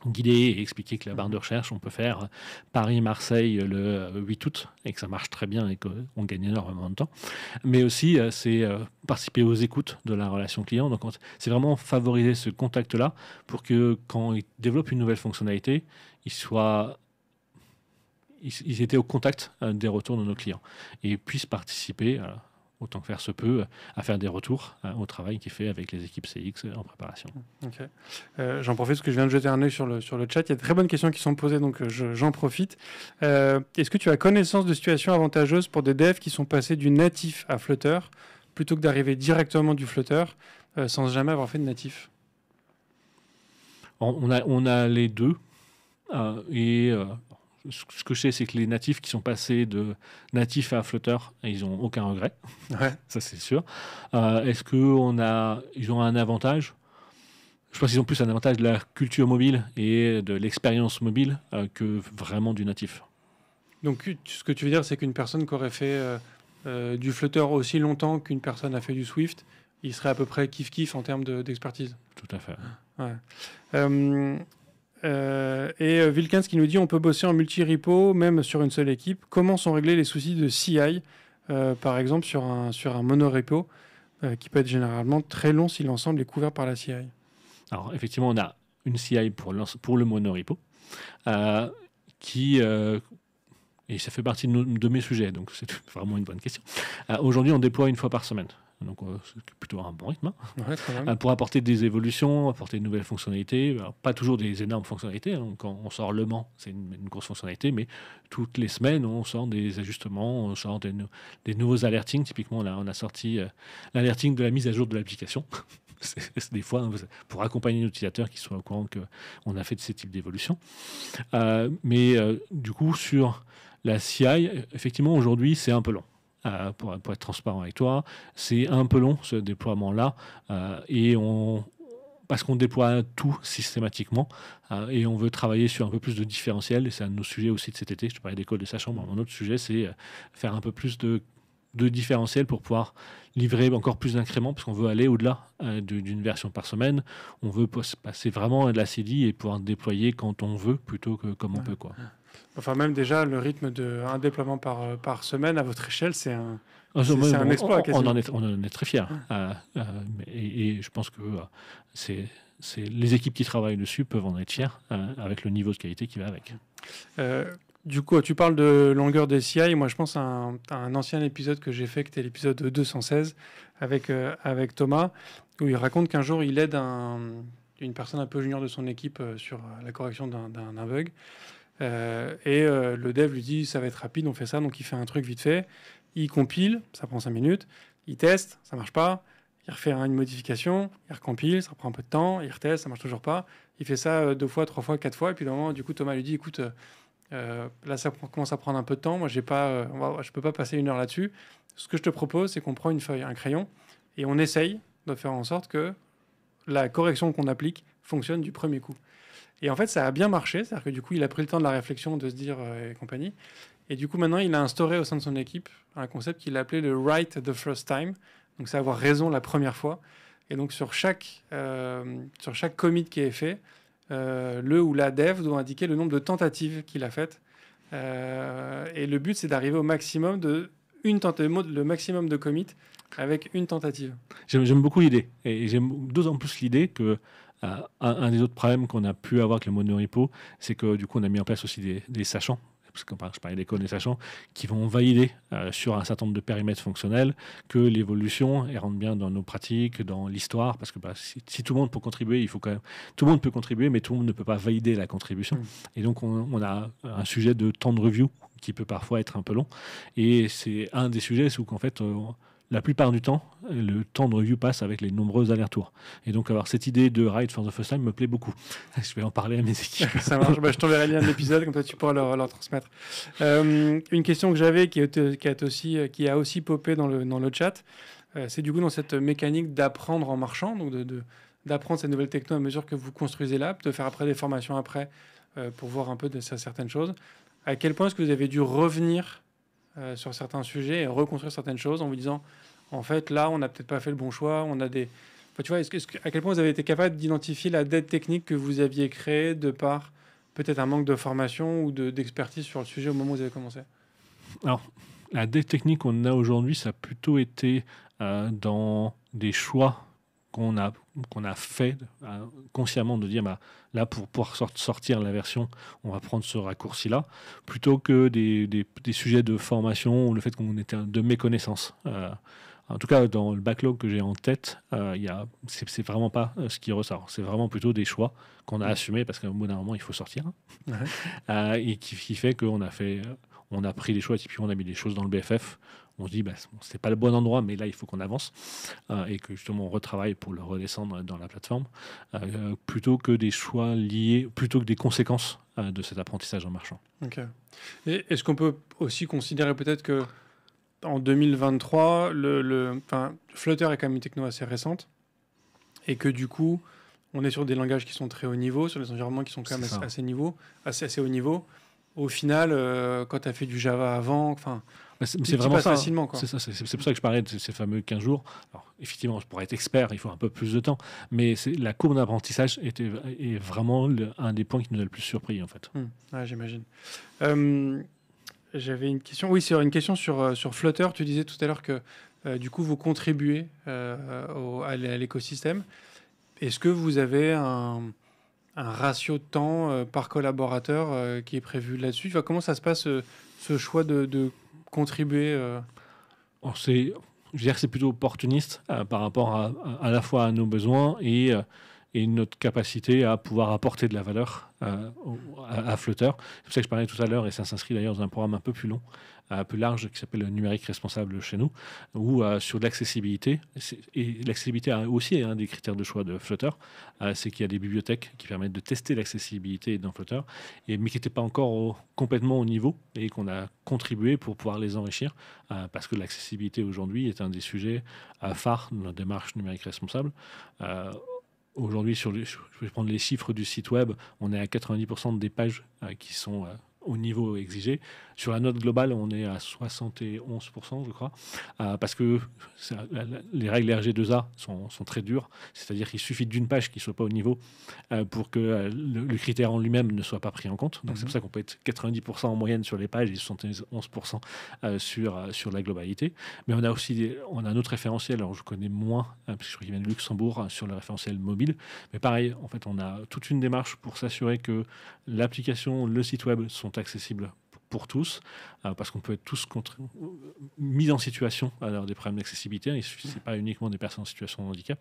guider et expliquer que la barre de recherche, on peut faire Paris-Marseille le 8 août, et que ça marche très bien et qu'on gagne énormément de temps. Mais aussi, c'est participer aux écoutes de la relation client. Donc, c'est vraiment favoriser ce contact-là pour que quand ils développent une nouvelle fonctionnalité, ils étaient au contact des retours de nos clients et puissent participer, autant que faire se peut, à faire des retours au travail qui est fait avec les équipes CX en préparation. Okay. J'en profite parce que je viens de jeter un œil sur le chat. Il y a de très bonnes questions qui sont posées, donc j'en profite. Est-ce que tu as connaissance de situations avantageuses pour des devs qui sont passés du natif à Flutter plutôt que d'arriver directement du Flutter sans jamais avoir fait de natif? On a les deux. Ce que je sais, c'est que les natifs qui sont passés de natif à Flutter, ils n'ont aucun regret. Ouais. Ça, c'est sûr. Est-ce qu'ils ont un avantage? Je pense qu'ils ont plus un avantage de la culture mobile et de l'expérience mobile que vraiment du natif. Donc, ce que tu veux dire, c'est qu'une personne qui aurait fait du Flutter aussi longtemps qu'une personne a fait du Swift, il serait à peu près kiff-kiff en termes d'expertise. Tout à fait. Ouais. Et Wilkins qui nous dit on peut bosser en multi-repo, même sur une seule équipe. Comment sont réglés les soucis de CI, par exemple, sur un monorepo, qui peut être généralement très long si l'ensemble est couvert par la CI? Alors, effectivement, on a une CI pour le monorepo, et ça fait partie de mes sujets, donc c'est vraiment une bonne question. Aujourd'hui, on déploie une fois par semaine. Donc, c'est plutôt un bon rythme. Ouais, quand même. Pour apporter des évolutions, apporter de nouvelles fonctionnalités. Alors, pas toujours des énormes fonctionnalités. Hein. Quand on sort Le Mans, c'est une grosse fonctionnalité, mais toutes les semaines, on sort des ajustements, on sort des nouveaux alertings. Typiquement, là, on a sorti l'alerting de la mise à jour de l'application. C'est des fois, hein, pour accompagner l'utilisateur qui soit au courant qu'on a fait de ces types d'évolutions. Mais du coup, sur la CI, effectivement, aujourd'hui, c'est un peu long. Pour être transparent avec toi, c'est un peu long ce déploiement-là, parce qu'on déploie tout systématiquement et on veut travailler sur un peu plus de différentiel. Et c'est un de nos sujets aussi de cet été. Je te parlais d'école de sachant, mais mon autre sujet, c'est faire un peu plus de différentiel pour pouvoir livrer encore plus d'incréments, parce qu'on veut aller au-delà d'une version par semaine. On veut passer vraiment à de la CDI et pouvoir déployer quand on veut plutôt que comme on peut, quoi. Enfin, même déjà, le rythme d'un déploiement par semaine, à votre échelle, c'est un exploit. On en est très fiers. Et je pense que les équipes qui travaillent dessus peuvent en être fiers avec le niveau de qualité qui va avec. Du coup, tu parles de longueur des CI. Moi, je pense à un ancien épisode que j'ai fait, qui était l'épisode 216 avec Thomas, où il raconte qu'un jour, il aide une personne un peu junior de son équipe sur la correction d'un bug. Le dev lui dit ça va être rapide, on fait ça. Donc il fait un truc vite fait, il compile, ça prend 5 minutes, il teste, ça marche pas, il refait une modification, il recompile, ça prend un peu de temps, il reteste, ça marche toujours pas, il fait ça 2 fois, 3 fois, 4 fois, et puis au moment, du coup Thomas lui dit écoute, là ça commence à prendre un peu de temps, moi je peux pas passer 1 heure là-dessus, ce que je te propose c'est qu'on prend une feuille, un crayon, et on essaye de faire en sorte que la correction qu'on applique fonctionne du premier coup. Et en fait, ça a bien marché. C'est-à-dire que du coup, il a pris le temps de la réflexion, de se dire et compagnie. Et du coup, maintenant, il a instauré au sein de son équipe un concept qu'il a appelé le right the first time. Donc, c'est avoir raison la première fois. Et donc, sur chaque commit qui est fait, le ou la dev doit indiquer le nombre de tentatives qu'il a faites. Et le but, c'est d'arriver au maximum le maximum de commits avec une tentative. J'aime beaucoup l'idée. Et j'aime d'autant plus l'idée que un des autres problèmes qu'on a pu avoir avec le monorepo, c'est que du coup, on a mis en place aussi des sachants, parce que je parlais des codes des sachants, qui vont valider sur un certain nombre de périmètres fonctionnels que l'évolution rentre bien dans nos pratiques, dans l'histoire, parce que si tout le monde peut contribuer, il faut quand même... Tout le monde peut contribuer, mais tout le monde ne peut pas valider la contribution. Et donc, on a un sujet de temps de review qui peut parfois être un peu long. Et c'est un des sujets où qu'en fait... la plupart du temps, le temps de review passe avec les nombreux allers-retours. Et donc, avoir cette idée de Write for the first time me plaît beaucoup. Je vais en parler à mes équipes. Ça marche. Je t'enverrai le lien de l'épisode, comme ça tu pourras leur transmettre. Une question que j'avais qui a aussi popé dans le chat, c'est du coup dans cette mécanique d'apprendre en marchant, donc d'apprendre ces nouvelles techno à mesure que vous construisez l'app, de faire après des formations après pour voir un peu de certaines choses. À quel point est-ce que vous avez dû revenir sur certains sujets et reconstruire certaines choses en vous disant en fait là on n'a peut-être pas fait le bon choix, on a des... Enfin, tu vois, à quel point vous avez été capable d'identifier la dette technique que vous aviez créée de par peut-être un manque de formation ou d'expertise sur le sujet au moment où vous avez commencé? Alors, la dette technique qu'on a aujourd'hui, ça a plutôt été dans des choix qu'on a fait consciemment, de dire là pour pouvoir sortir la version, on va prendre ce raccourci-là, plutôt que des sujets de formation ou le fait qu'on était de méconnaissance. En tout cas, dans le backlog que j'ai en tête, c'est vraiment pas ce qui ressort. C'est vraiment plutôt des choix qu'on a assumés parce qu'au bout d'un moment, il faut sortir. Et qui fait qu'on a pris des choix. Typiquement, on a mis des choses dans le BFF. On se dit, c'est pas le bon endroit, mais là, il faut qu'on avance et que justement, on retravaille pour le redescendre dans la plateforme, plutôt que des choix liés, plutôt que des conséquences de cet apprentissage en marchant. Ok. Et est-ce qu'on peut aussi considérer peut-être que en 2023, Flutter est quand même une techno assez récente et que du coup, on est sur des langages qui sont très haut niveau, sur des environnements qui sont quand même assez haut niveau. au final, quand tu as fait du Java avant, enfin, c'est vraiment ça. Facilement, quoi. C'est ça, c'est pour ça que je parlais de ces fameux 15 jours. Alors, effectivement, pour être expert, il faut un peu plus de temps. Mais la courbe d'apprentissage est vraiment un des points qui nous a le plus surpris, en fait. Ouais, j'imagine. J'avais une question. Oui, c'est une question sur Flutter. Tu disais tout à l'heure que du coup, vous contribuez à l'écosystème. Est-ce que vous avez un ratio de temps par collaborateur qui est prévu là-dessus? Enfin, comment ça se passe, ce choix de contribuer Je veux dire que c'est plutôt opportuniste par rapport à la fois à nos besoins et notre capacité à pouvoir apporter de la valeur à Flutter. C'est pour ça que je parlais tout à l'heure, et ça s'inscrit d'ailleurs dans un programme un peu plus long, un peu large, qui s'appelle le numérique responsable chez nous, où sur l'accessibilité, et l'accessibilité aussi est un des critères de choix de Flutter, c'est qu'il y a des bibliothèques qui permettent de tester l'accessibilité dans Flutter, mais qui n'étaient pas encore complètement au niveau, et qu'on a contribué pour pouvoir les enrichir, parce que l'accessibilité aujourd'hui est un des sujets phares de notre démarche numérique responsable. Aujourd'hui, je vais prendre les chiffres du site web, on est à 90% des pages qui sont au niveau exigé. Sur la note globale, on est à 71%, je crois, parce que les règles RG2A sont très dures, c'est-à-dire qu'il suffit d'une page qui ne soit pas au niveau pour que le critère en lui-même ne soit pas pris en compte. Donc c'est pour ça qu'on peut être 90% en moyenne sur les pages et 71% sur la globalité. Mais on a aussi on a un autre référentiel, alors je connais moins, parce que je crois qu'il vient de Luxembourg, sur le référentiel mobile. Mais pareil, en fait, on a toute une démarche pour s'assurer que l'application, le site web sont accessibles pour tous, parce qu'on peut être tous mis en situation à avoir des problèmes d'accessibilité. Il ne suffit pas uniquement des personnes en situation de handicap.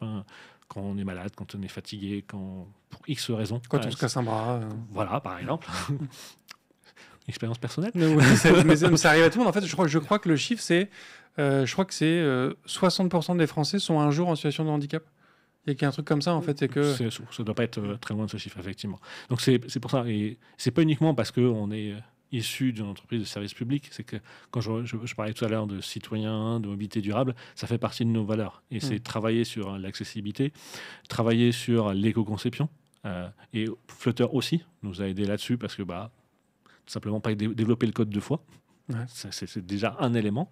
Quand on est malade, quand on est fatigué, pour X raisons. Quand on se casse un bras. Voilà, par exemple. Expérience personnelle. Mais ça arrive à tout le monde. En fait, je crois que le chiffre, c'est 60% des Français sont un jour en situation de handicap. Il y a un truc comme ça, en fait. Ça ne doit pas être très loin de ce chiffre, effectivement. Donc, c'est pour ça. Et ce n'est pas uniquement parce qu'on est issu d'une entreprise de service public. C'est que quand je parlais tout à l'heure de citoyens, de mobilité durable, ça fait partie de nos valeurs. Et c'est travailler sur l'accessibilité, travailler sur l'éco-conception. Et Flutter aussi nous a aidé là-dessus parce que, tout simplement, pas développer le code 2 fois. Ouais. C'est déjà un élément,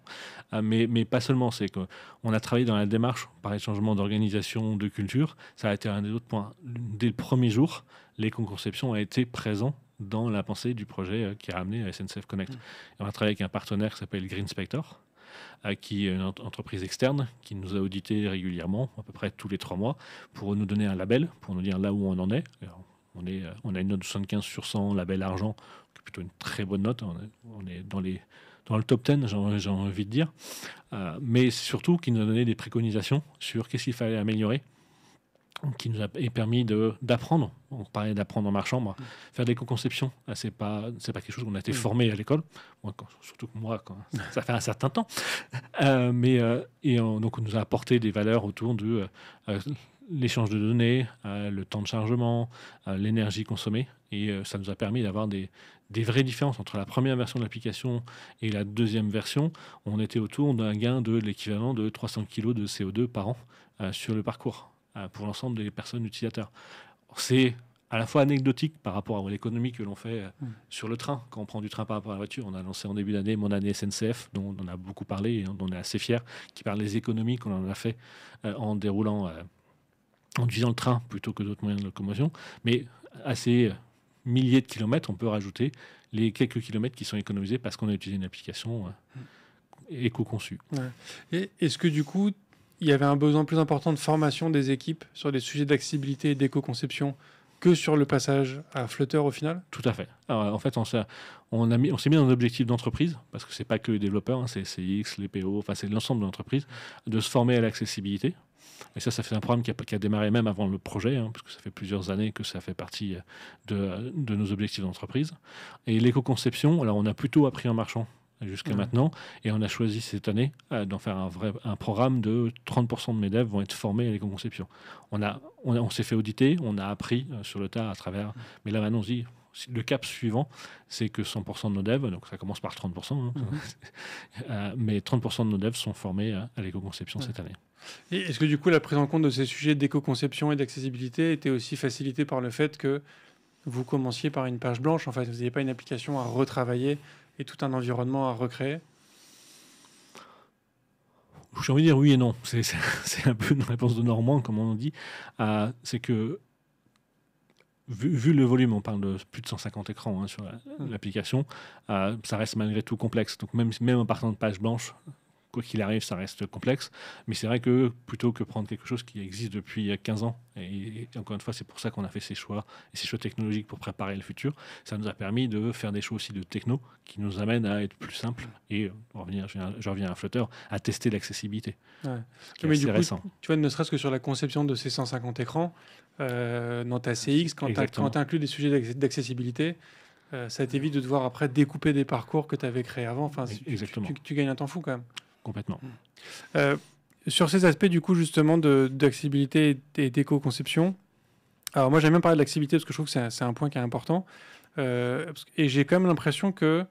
mais pas seulement. C'est qu'on a travaillé dans la démarche par les changements d'organisation, de culture. Ça a été un des autres points. Dès le premier jour, l'éco-conception a été présent dans la pensée du projet qui a amené à SNCF Connect. Et on a travaillé avec un partenaire qui s'appelle Green Spector, qui est une entreprise externe qui nous a audité régulièrement, à peu près tous les 3 mois, pour nous donner un label, pour nous dire là où on en est. Alors, on a une note de 75 sur 100, label argent, qui est plutôt une très bonne note. On est dans le top 10, j'ai envie de dire. Mais surtout, qui nous a donné des préconisations sur qu'est-ce qu'il fallait améliorer, qui nous a permis d'apprendre. On parlait d'apprendre en marchant. Faire de l'éco-conception, c'est pas quelque chose qu'on a été formé à l'école. Surtout que moi, ça fait un certain temps. Donc, on nous a apporté des valeurs autour de l'échange de données, le temps de chargement, l'énergie consommée. Et ça nous a permis d'avoir des vraies différences entre la première version de l'application et la deuxième version. On était autour d'un gain de l'équivalent de 300 kg de CO2 par an sur le parcours pour l'ensemble des personnes utilisateurs. C'est à la fois anecdotique par rapport à l'économie que l'on fait sur le train. Quand on prend du train par rapport à la voiture, on a lancé en début d'année mon année SNCF, dont on a beaucoup parlé et dont on est assez fiers, qui parle des économies qu'on en a fait en déroulant, en utilisant le train plutôt que d'autres moyens de locomotion. Mais à ces milliers de kilomètres, on peut rajouter les quelques kilomètres qui sont économisés parce qu'on a utilisé une application éco-conçue. Ouais. Et est-ce que du coup, il y avait un besoin plus important de formation des équipes sur des sujets d'accessibilité et d'éco-conception que sur le passage à Flutter au final? Tout à fait. Alors, en fait, on s'est mis dans un objectif d'entreprise, parce que ce n'est pas que les développeurs, c'est CX, les PO, enfin c'est l'ensemble de l'entreprise, de se former à l'accessibilité. Et ça fait un programme qui a démarré même avant le projet, parce que ça fait plusieurs années que ça fait partie de nos objectifs d'entreprise. Et l'éco-conception, alors on a plutôt appris en marchant jusqu'à maintenant, et on a choisi cette année d'en faire un programme de 30% de mes devs vont être formés à l'éco-conception. On s'est fait auditer, on a appris sur le tas à travers, mais là maintenant on se dit, le cap suivant, c'est que 100% de nos devs, donc ça commence par 30%, mais 30% de nos devs sont formés à l'éco-conception cette année. Et est-ce que du coup la prise en compte de ces sujets d'éco-conception et d'accessibilité était aussi facilitée par le fait que vous commenciez par une page blanche, en fait. Vous n'aviez pas une application à retravailler et tout un environnement à recréer. J'ai envie de dire oui et non. C'est un peu une réponse de Normand, comme on dit. C'est que, vu le volume, on parle de plus de 150 écrans sur l'application, ça reste malgré tout complexe. Donc même en partant de page blanche, quoi qu'il arrive, ça reste complexe. Mais c'est vrai que plutôt que prendre quelque chose qui existe depuis 15 ans, et encore une fois, c'est pour ça qu'on a fait ces choix technologiques pour préparer le futur, ça nous a permis de faire des choix aussi de techno qui nous amènent à être plus simples et, je reviens à Flutter, à tester l'accessibilité. Ouais. Qui est Mais assez du coup, récent. tu vois, ne serait-ce que sur la conception de ces 150 écrans, dans ta CX, quand tu inclus des sujets d'accessibilité, ça t'évite de devoir après découper des parcours que tu avais créés avant. Enfin, Exactement. Tu gagnes un temps fou quand même. Complètement. Sur ces aspects, du coup, justement, d'accessibilité et d'éco-conception, alors moi, j'aime bien parler de l'accessibilité parce que je trouve que c'est un point qui est important. Et j'ai quand même l'impression que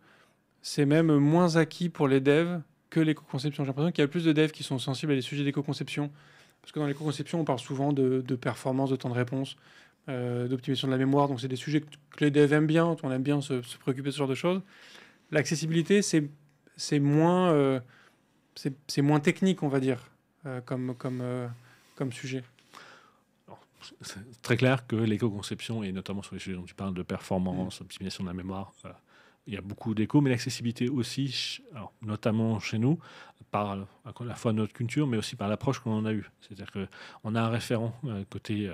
c'est même moins acquis pour les devs que l'éco-conception. J'ai l'impression qu'il y a plus de devs qui sont sensibles à des sujets d'éco-conception. Parce que dans l'éco-conception, on parle souvent de performance, de temps de réponse, d'optimisation de la mémoire. Donc, c'est des sujets que les devs aiment bien. On aime bien se préoccuper de ce genre de choses. L'accessibilité, c'est moins technique, on va dire, comme sujet. C'est très clair que l'éco-conception, et notamment sur les sujets dont tu parles de performance, optimisation de la mémoire, il y a beaucoup d'éco, mais l'accessibilité aussi, alors, notamment chez nous, par à la fois notre culture, mais aussi par l'approche qu'on en a eue. C'est-à-dire qu'on a un référent côté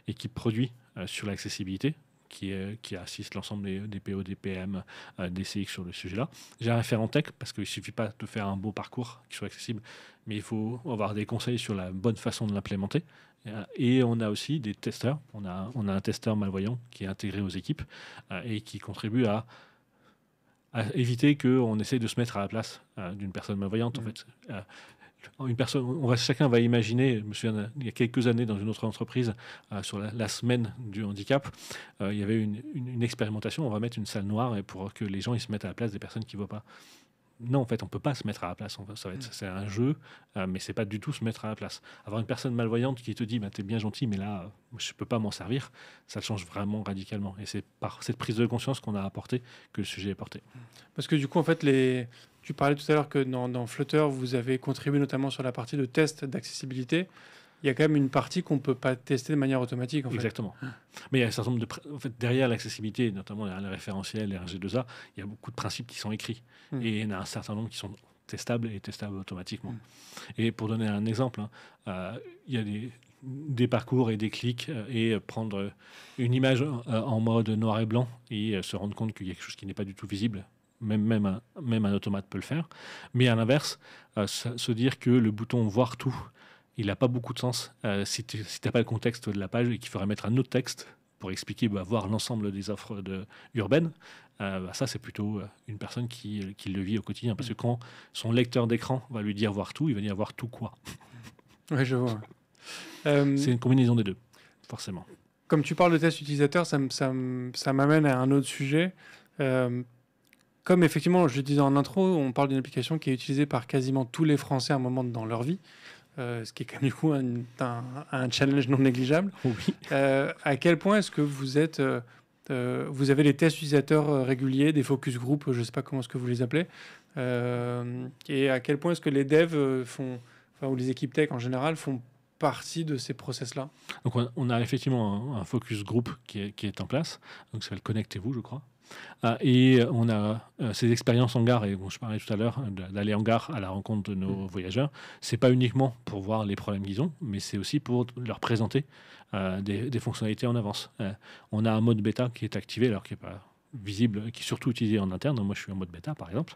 équipe produit sur l'accessibilité, qui assiste l'ensemble des PO, des PM, des CX sur le sujet-là. J'ai un référent tech, parce qu'il ne suffit pas de faire un beau parcours qui soit accessible, mais il faut avoir des conseils sur la bonne façon de l'implémenter. Et on a aussi des testeurs. On a un testeur malvoyant qui est intégré aux équipes et qui contribue à éviter qu'on essaye de se mettre à la place d'une personne malvoyante. En fait, une personne, chacun va imaginer. Je me souviens, il y a quelques années, dans une autre entreprise, sur la semaine du handicap, il y avait une expérimentation. On va mettre une salle noire pour que les gens ils se mettent à la place des personnes qui ne voient pas. Non, en fait, on peut pas se mettre à la place. C'est un jeu, mais c'est pas du tout se mettre à la place. Avoir une personne malvoyante qui te dit t'es bien gentil, mais là, je peux pas m'en servir, ça change vraiment radicalement. Et c'est par cette prise de conscience qu'on a apporté que le sujet est porté. Parce que du coup, en fait, tu parlais tout à l'heure que dans Flutter, vous avez contribué notamment sur la partie de test d'accessibilité. Il y a quand même une partie qu'on ne peut pas tester de manière automatique. En fait. Exactement. Mais il y a un certain nombre en fait, derrière l'accessibilité, notamment les référentiels, les RG2A, il y a beaucoup de principes qui sont écrits. Et il y en a un certain nombre qui sont testables et testables automatiquement. Et pour donner un exemple, il y a des parcours et des clics et prendre une image en mode noir et blanc et se rendre compte qu'il y a quelque chose qui n'est pas du tout visible. Même un automate peut le faire. Mais à l'inverse, se dire que le bouton « voir tout », il n'a pas beaucoup de sens si tu n'as pas le contexte de la page et qu'il faudrait mettre un autre texte pour expliquer, voir l'ensemble des offres urbaines. Ça, c'est plutôt une personne qui le vit au quotidien. Parce que quand son lecteur d'écran va lui dire voir tout, il va dire voir tout quoi. Oui, je vois. C'est une combinaison des deux, forcément. Comme tu parles de test utilisateur, ça m'amène à un autre sujet. Comme effectivement, je le disais en intro, on parle d'une application qui est utilisée par quasiment tous les Français à un moment dans leur vie. Ce qui est quand même du coup un challenge non négligeable. Oui. À quel point est-ce que vous avez des tests utilisateurs réguliers, des focus group, je ne sais pas comment est-ce que vous les appelez, et à quel point est-ce que les devs ou les équipes tech en général font partie de ces process-là? Donc on a effectivement un focus group qui est en place, donc ça s'appelle Connectez-vous, je crois. Et on a ces expériences en gare, et bon, je parlais tout à l'heure d'aller en gare à la rencontre de nos voyageurs. C'est pas uniquement pour voir les problèmes qu'ils ont, mais c'est aussi pour leur présenter des fonctionnalités en avance. On a un mode bêta qui est activé, alors qui n'est pas visible, qui est surtout utilisé en interne. Moi, je suis en mode bêta, par exemple,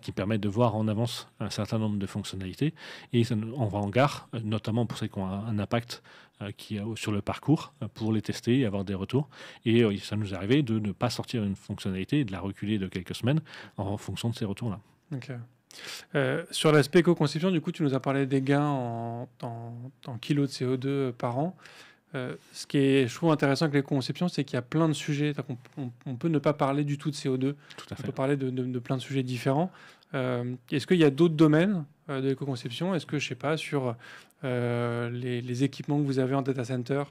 qui permet de voir en avance un certain nombre de fonctionnalités. Et on va en gare, notamment pour celles qui ont un impact sur le parcours, pour les tester et avoir des retours. Et ça nous est arrivé de ne pas sortir une fonctionnalité et de la reculer de quelques semaines en fonction de ces retours-là. Okay. Sur l'aspect éco-conception, du coup, tu nous as parlé des gains en kilos de CO2 par an. Ce qui est, je trouve, intéressant avec l'éco-conception, c'est qu'il y a plein de sujets. On peut ne pas parler du tout de CO2. Tout à fait. On peut parler de plein de sujets différents. Est-ce qu'il y a d'autres domaines de l'éco-conception? Est-ce que, je ne sais pas, sur les équipements que vous avez en data center,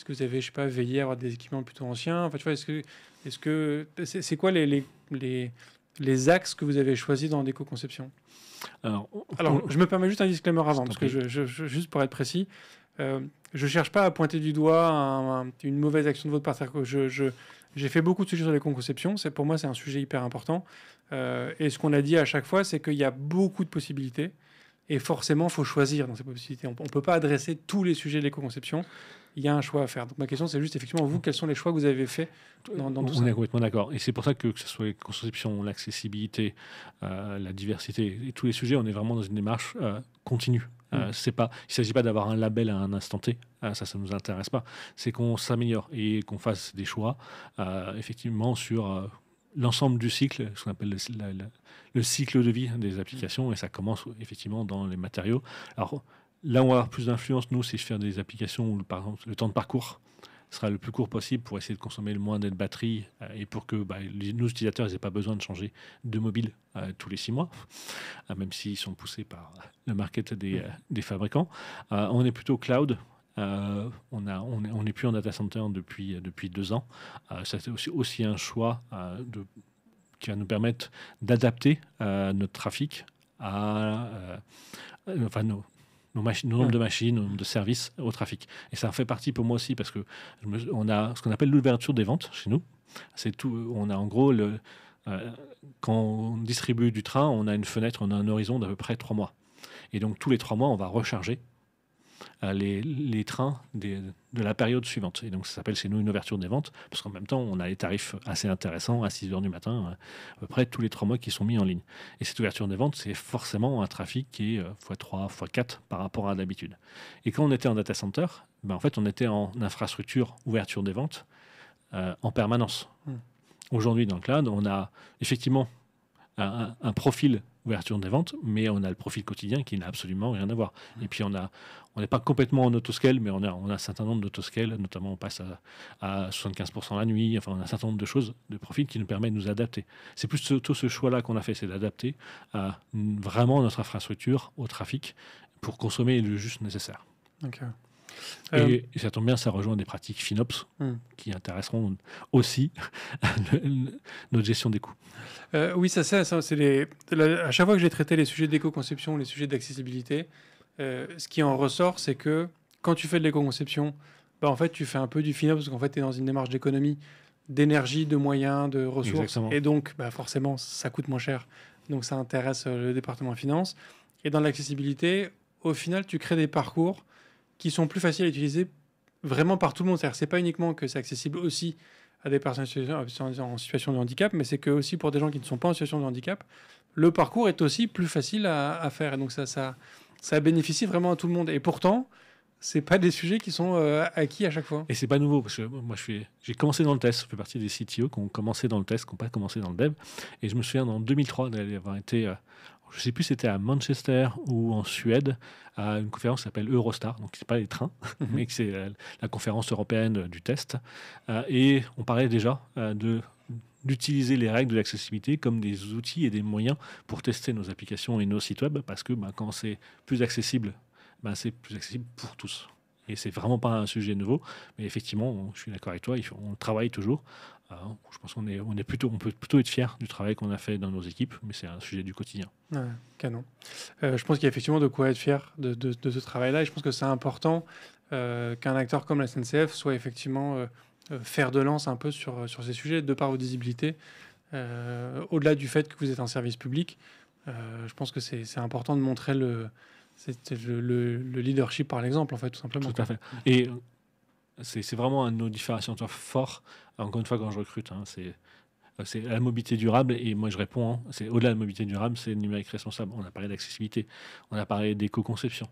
Est-ce que vous avez, je sais pas, veillé à avoir des équipements plutôt anciens? Enfin, tu vois, c'est quoi les axes que vous avez choisis dans l'éco-conception? Alors, Je me permets juste un disclaimer avant, Je t'en parce que juste pour être précis, je cherche pas à pointer du doigt une mauvaise action de votre part. C'est-à-dire que j'ai fait beaucoup de sujets sur l'éco-conception. Pour moi, c'est un sujet hyper important. Et ce qu'on a dit à chaque fois, c'est qu'il y a beaucoup de possibilités. Et forcément, il faut choisir dans ces possibilités. On ne peut pas adresser tous les sujets de l'éco-conception. Il y a un choix à faire. Donc ma question, c'est juste, effectivement, vous, quels sont les choix que vous avez faits dans tout ça? On est complètement d'accord. Et c'est pour ça que ce soit la conception, l'accessibilité, la diversité, et tous les sujets, on est vraiment dans une démarche continue. Il ne s'agit pas d'avoir un label à un instant T. Ça ne nous intéresse pas. C'est qu'on s'améliore et qu'on fasse des choix, effectivement, sur l'ensemble du cycle, ce qu'on appelle le cycle de vie des applications. Et ça commence, effectivement, dans les matériaux. Alors, là où on va avoir plus d'influence, nous, c'est faire des applications où, par exemple, le temps de parcours sera le plus court possible pour essayer de consommer le moins de batterie et pour que nos utilisateurs n'aient pas besoin de changer de mobile tous les 6 mois, même s'ils sont poussés par le market des fabricants. On est plutôt cloud. On n'est plus en data center depuis 2 ans. Ça, c'est aussi un choix qui va nous permettre d'adapter notre trafic nos nombres de machines, nos nombres de services au trafic. Et ça en fait partie pour moi aussi parce que on a ce qu'on appelle l'ouverture des ventes chez nous. C'est tout. On a en gros quand on distribue du train, on a une fenêtre, on a un horizon d'à peu près 3 mois. Et donc tous les 3 mois, on va recharger les trains de la période suivante. Et donc ça s'appelle chez nous une ouverture des ventes, parce qu'en même temps, on a des tarifs assez intéressants à 6h du matin, à peu près tous les 3 mois qui sont mis en ligne. Et cette ouverture des ventes, c'est forcément un trafic qui est x3, x4 par rapport à d'habitude. Et quand on était en data center, en fait, on était en infrastructure ouverture des ventes en permanence. Aujourd'hui, dans le cloud, on a effectivement un profil ouverture des ventes, mais on a le profil quotidien qui n'a absolument rien à voir. Et puis on n'est pas complètement en autoscale, mais on a un certain nombre d'autoscales, notamment on passe à 75% la nuit, enfin on a un certain nombre de choses, de profils qui nous permettent de nous adapter. C'est plus tout ce choix-là qu'on a fait, c'est d'adapter vraiment notre infrastructure au trafic pour consommer le juste nécessaire. Okay. Et ça tombe bien, ça rejoint des pratiques FinOps qui intéresseront aussi notre gestion des coûts. Oui, c'est à chaque fois que j'ai traité les sujets d'éco-conception, les sujets d'accessibilité, ce qui en ressort, c'est que quand tu fais de l'éco-conception, en fait, tu fais un peu du FinOps parce qu'en fait, tu es dans une démarche d'économie, d'énergie, de moyens, de ressources. Exactement. Et donc, forcément, ça coûte moins cher. Donc, ça intéresse le département finance. Et dans l'accessibilité, au final, tu crées des parcours qui sont plus faciles à utiliser vraiment par tout le monde. C'est-à-dire, c'est pas uniquement que c'est accessible aussi à des personnes en situation de handicap, mais c'est que aussi pour des gens qui ne sont pas en situation de handicap, le parcours est aussi plus facile à faire. Et donc ça bénéficie vraiment à tout le monde. Et pourtant, c'est pas des sujets qui sont acquis à chaque fois. Et c'est pas nouveau, parce que moi j'ai commencé dans le test, je fais partie des CTO qui ont commencé dans le test, qui n'ont pas commencé dans le dev. Et je me souviens en 2003 d'avoir été, je sais plus si c'était à Manchester ou en Suède, à une conférence qui s'appelle Eurostar, donc c'est pas les trains, mais que c'est la conférence européenne du test. Et on parlait déjà d'utiliser les règles de l'accessibilité comme des outils et des moyens pour tester nos applications et nos sites web, parce que quand c'est plus accessible, c'est plus accessible pour tous. Et c'est vraiment pas un sujet nouveau, mais effectivement, je suis d'accord avec toi, on travaille toujours. Je pense qu'on on peut plutôt être fier du travail qu'on a fait dans nos équipes, mais c'est un sujet du quotidien. Ouais, canon. Je pense qu'il y a effectivement de quoi être fier de ce travail-là, et je pense que c'est important qu'un acteur comme la SNCF soit effectivement fer de lance un peu sur ces sujets, de par votre visibilité. Au-delà du fait que vous êtes un service public, je pense que c'est important de montrer le leadership par l'exemple, en fait, tout simplement. Tout à fait. Et c'est vraiment un de nos différenciateurs forts, encore une fois, quand je recrute. C'est la mobilité durable, et moi je réponds, c'est au-delà de la mobilité durable, c'est le numérique responsable. On a parlé d'accessibilité, on a parlé d'éco-conception,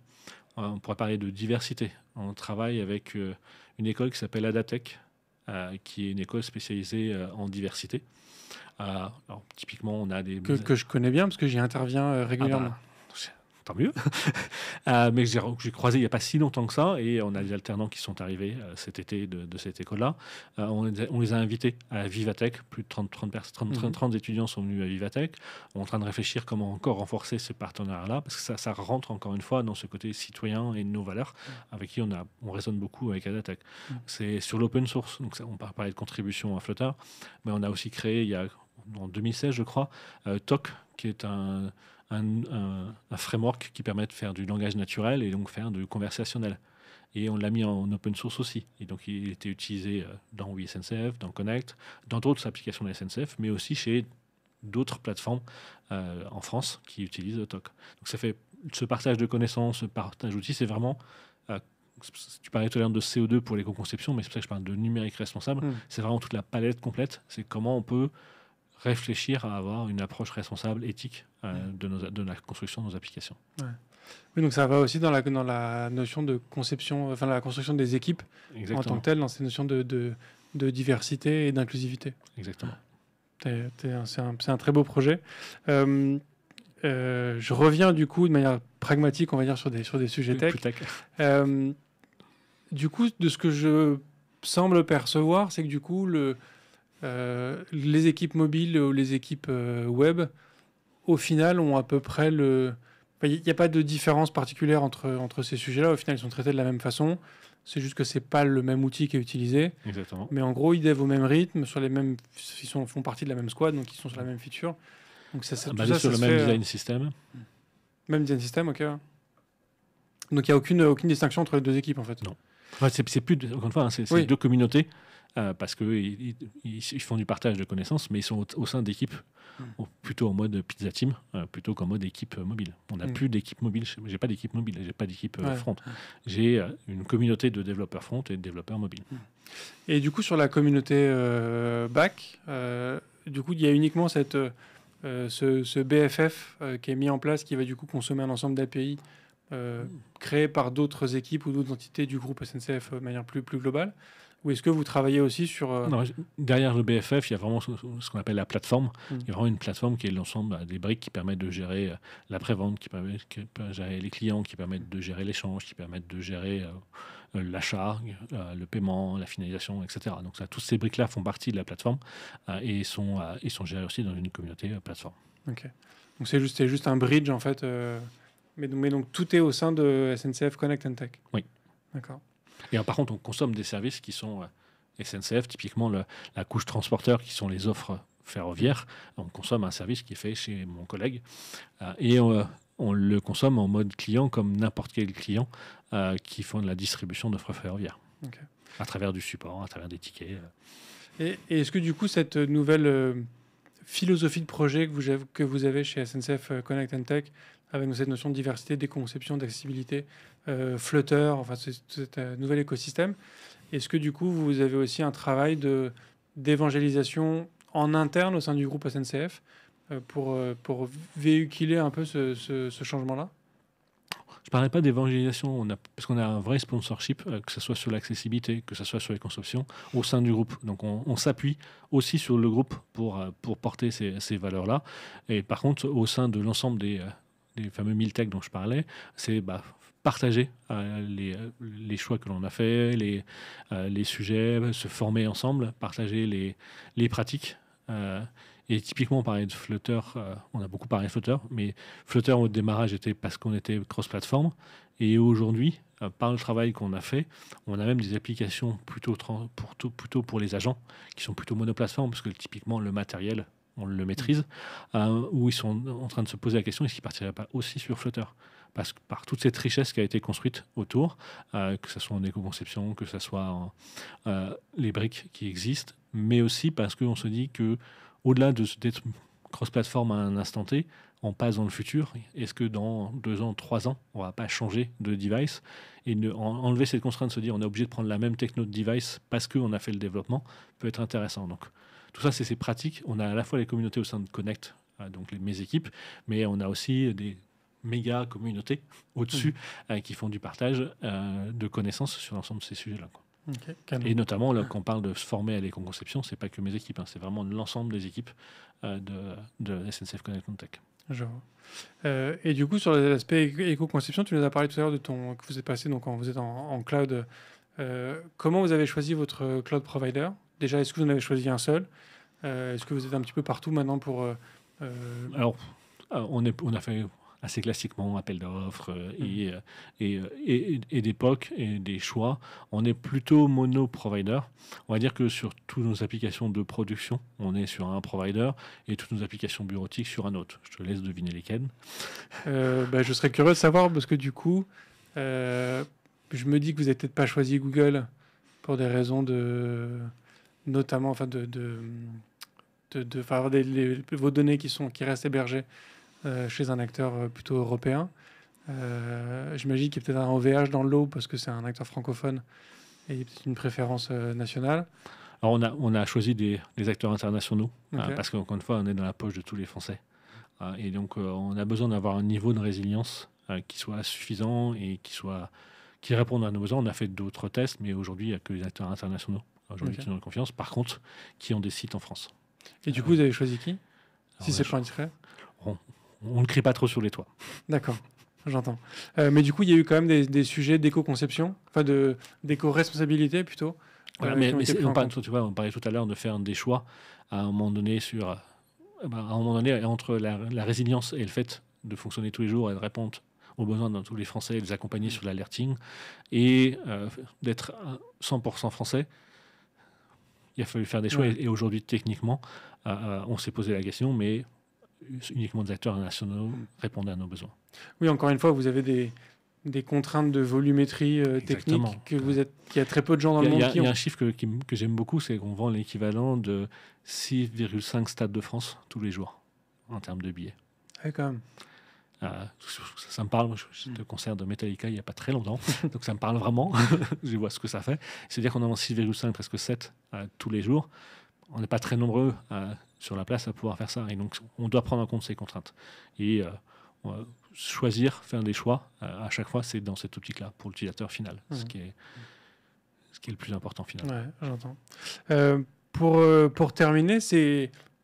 on pourrait parler de diversité. On travaille avec une école qui s'appelle Adatech, qui est une école spécialisée en diversité. Alors, typiquement, on a des... Que je connais bien, parce que j'y interviens régulièrement. tant mieux. Mais j'ai croisé il n'y a pas si longtemps que ça, et on a des alternants qui sont arrivés cet été de cette école-là. On les a invités à Vivatech. Plus de 30 étudiants sont venus à Vivatech. On est en train de réfléchir comment encore renforcer ce partenariat-là, parce que ça rentre encore une fois dans ce côté citoyen et de nos valeurs, avec qui on résonne beaucoup avec Adatech. C'est sur l'open source, donc on parlait de contribution à Flutter, mais on a aussi créé, en 2016, je crois, TOC, qui est un framework qui permet de faire du langage naturel et donc faire du conversationnel. Et on l'a mis en open source aussi. Et donc, il était utilisé dans WeSNCF, dans Connect, dans d'autres applications de la SNCF, mais aussi chez d'autres plateformes en France qui utilisent TOC. Donc, ça fait ce partage de connaissances, ce partage d'outils, c'est vraiment... tu parlais tout à l'heure de CO2 pour l'éco-conception, mais c'est pour ça que je parle de numérique responsable. C'est vraiment toute la palette complète. C'est comment on peut réfléchir à avoir une approche responsable, éthique de la construction de nos applications. Ouais. Oui, donc ça va aussi dans la notion de conception, enfin la construction des équipes. Exactement. En tant que telle, dans ces notions de diversité et d'inclusivité. Exactement. C'est un très beau projet. Je reviens du coup de manière pragmatique, on va dire, sur des sujets tech. Du coup, de ce que je semble percevoir, c'est que du coup, les équipes mobiles ou les équipes web, au final, ont à peu près il n'y a pas de différence particulière entre ces sujets-là. Au final, ils sont traités de la même façon. C'est juste que c'est pas le même outil qui est utilisé. Exactement. Mais en gros, ils devent au même rythme, font partie de la même squad, donc ils sont sur la même feature. Donc basé sur le même design system. Même design system, ok. Donc il n'y a aucune distinction entre les deux équipes, en fait. Non. Enfin, c'est plus, encore une fois, c'est deux communautés, parce qu'ils font du partage de connaissances, mais ils sont au sein d'équipes, plutôt en mode pizza team, plutôt qu'en mode équipe mobile. On n'a plus d'équipe mobile. J'ai pas d'équipe mobile, j'ai pas d'équipe front. J'ai une communauté de développeurs front et de développeurs mobiles. Et du coup, sur la communauté back, du coup, il y a uniquement ce BFF qui est mis en place, qui va du coup consommer un ensemble d'API créés par d'autres équipes ou d'autres entités du groupe SNCF de manière plus globale. Ou est-ce que vous travaillez aussi sur... Non, derrière le BFF, il y a vraiment ce qu'on appelle la plateforme. Il y a vraiment une plateforme qui est l'ensemble des briques qui permettent de gérer l'après-vente, qui permettent de gérer les clients, qui permettent de gérer l'échange, qui permettent de gérer l'achat, le paiement, la finalisation, etc. Donc toutes ces briques-là font partie de la plateforme et sont gérées aussi dans une communauté plateforme. Ok. Donc c'est juste un bridge, en fait. Mais donc tout est au sein de SNCF Connect and Tech. Oui. D'accord. Et par contre, on consomme des services qui sont SNCF, typiquement la couche transporteur, qui sont les offres ferroviaires. On consomme un service qui est fait chez mon collègue et on le consomme en mode client comme n'importe quel client qui font de la distribution d'offres ferroviaires. Okay. À travers du support, à travers des tickets. Et est-ce que du coup, cette nouvelle philosophie de projet que vous avez chez SNCF Connect and Tech, avec cette notion de diversité, d'éco-conception, d'accessibilité, Flutter, enfin cet nouvel écosystème. Est-ce que du coup, vous avez aussi un travail d'évangélisation en interne au sein du groupe SNCF pour véhiculer un peu ce changement-là ? Je ne parlerai pas d'évangélisation, parce qu'on a un vrai sponsorship, que ce soit sur l'accessibilité, que ce soit sur les conceptions, au sein du groupe. Donc on s'appuie aussi sur le groupe pour porter ces valeurs-là. Et par contre, au sein de l'ensemble des fameux 1000 tech dont je parlais, c'est partager les choix que l'on a fait, les sujets, se former ensemble, partager les pratiques. Et typiquement, on parlait de Flutter, on a beaucoup parlé de Flutter, mais Flutter au démarrage était parce qu'on était cross-platform. Et aujourd'hui, par le travail qu'on a fait, on a même des applications plutôt pour les agents, qui sont plutôt monoplateformes, parce que typiquement, le matériel, on le maîtrise, où ils sont en train de se poser la question, est-ce qu'ils ne partiraient pas aussi sur Flutter ? Parce que par toute cette richesse qui a été construite autour, que ce soit en éco-conception, que ce soit les briques qui existent, mais aussi parce qu'on se dit qu'au-delà d'être cross-platform à un instant T, on passe dans le futur. Est-ce que dans 2 ans, 3 ans, on ne va pas changer de device et enlever cette contrainte de se dire on est obligé de prendre la même techno de device parce qu'on a fait le développement peut être intéressant. Donc, tout ça, c'est pratique. On a à la fois les communautés au sein de Connect, donc mes équipes, mais on a aussi des méga communautés au-dessus qui font du partage de connaissances sur l'ensemble de ces sujets-là. Okay, et notamment, là, quand on parle de se former à l'éco-conception, c'est pas que mes équipes, c'est vraiment l'ensemble des équipes de SNCF Connect and Tech. Je vois. Et du coup, sur l'aspect éco-conception, tu nous as parlé tout à l'heure que vous êtes passé donc quand vous êtes en cloud. Comment vous avez choisi votre cloud provider? Déjà, est-ce que vous en avez choisi un seul? Est-ce que vous êtes un petit peu partout maintenant pour Alors, on a fait assez classiquement appel d'offres et d'époque et des choix. On est plutôt mono-provider. On va dire que sur toutes nos applications de production, on est sur un provider et toutes nos applications bureautiques sur un autre. Je te laisse deviner lesquelles. je serais curieux de savoir parce que du coup, je me dis que vous n'avez peut-être pas choisi Google pour des raisons notamment, enfin enfin, avoir vos données qui restent hébergées chez un acteur plutôt européen. J'imagine qu'il y a peut-être un OVH dans l'eau parce que c'est un acteur francophone et il y a peut-être une préférence nationale. Alors, on a choisi des acteurs internationaux Ok. parce qu'encore une fois, on est dans la poche de tous les Français. Et donc, on a besoin d'avoir un niveau de résilience qui soit suffisant et qui réponde à nos besoins. On a fait d'autres tests, mais aujourd'hui, il n'y a que les acteurs internationaux aujourd'hui Ok. qui nous ont confiance. Par contre, qui ont des sites en France. Et du coup, vous avez choisi qui? Si Alors, c'est pas indiscret. on ne crie pas trop sur les toits. D'accord, j'entends. Mais du coup, il y a eu quand même des sujets d'éco-conception, enfin d'éco-responsabilité plutôt. Voilà, qui ont été pris en compte. on parlait tout à l'heure de faire des choix à un moment donné entre la résilience et le fait de fonctionner tous les jours et de répondre aux besoins de tous les Français et de les accompagner sur l'alerting et d'être 100% français. Il a fallu faire des choix Ouais. et aujourd'hui, techniquement, on s'est posé la question, mais uniquement des acteurs nationaux répondaient à nos besoins. Oui, encore une fois, vous avez des contraintes de volumétrie technique Exactement. qu'il y a très peu de gens dans le Il monde y a, qui il y a ont. un chiffre que j'aime beaucoup, c'est qu'on vend l'équivalent de 6,5 stades de France tous les jours en termes de billets. Ouais, quand même. Ça me parle, j'étais au concert de Metallica il n'y a pas très longtemps, donc ça me parle vraiment, je vois ce que ça fait. C'est-à-dire qu'on en vend 6,5, presque 7 tous les jours. On n'est pas très nombreux sur la place à pouvoir faire ça, et donc on doit prendre en compte ces contraintes. Et choisir, faire des choix, à chaque fois, c'est dans cette optique-là, pour l'utilisateur final, ce qui est le plus important finalement. Ouais, j'entends. Pour terminer,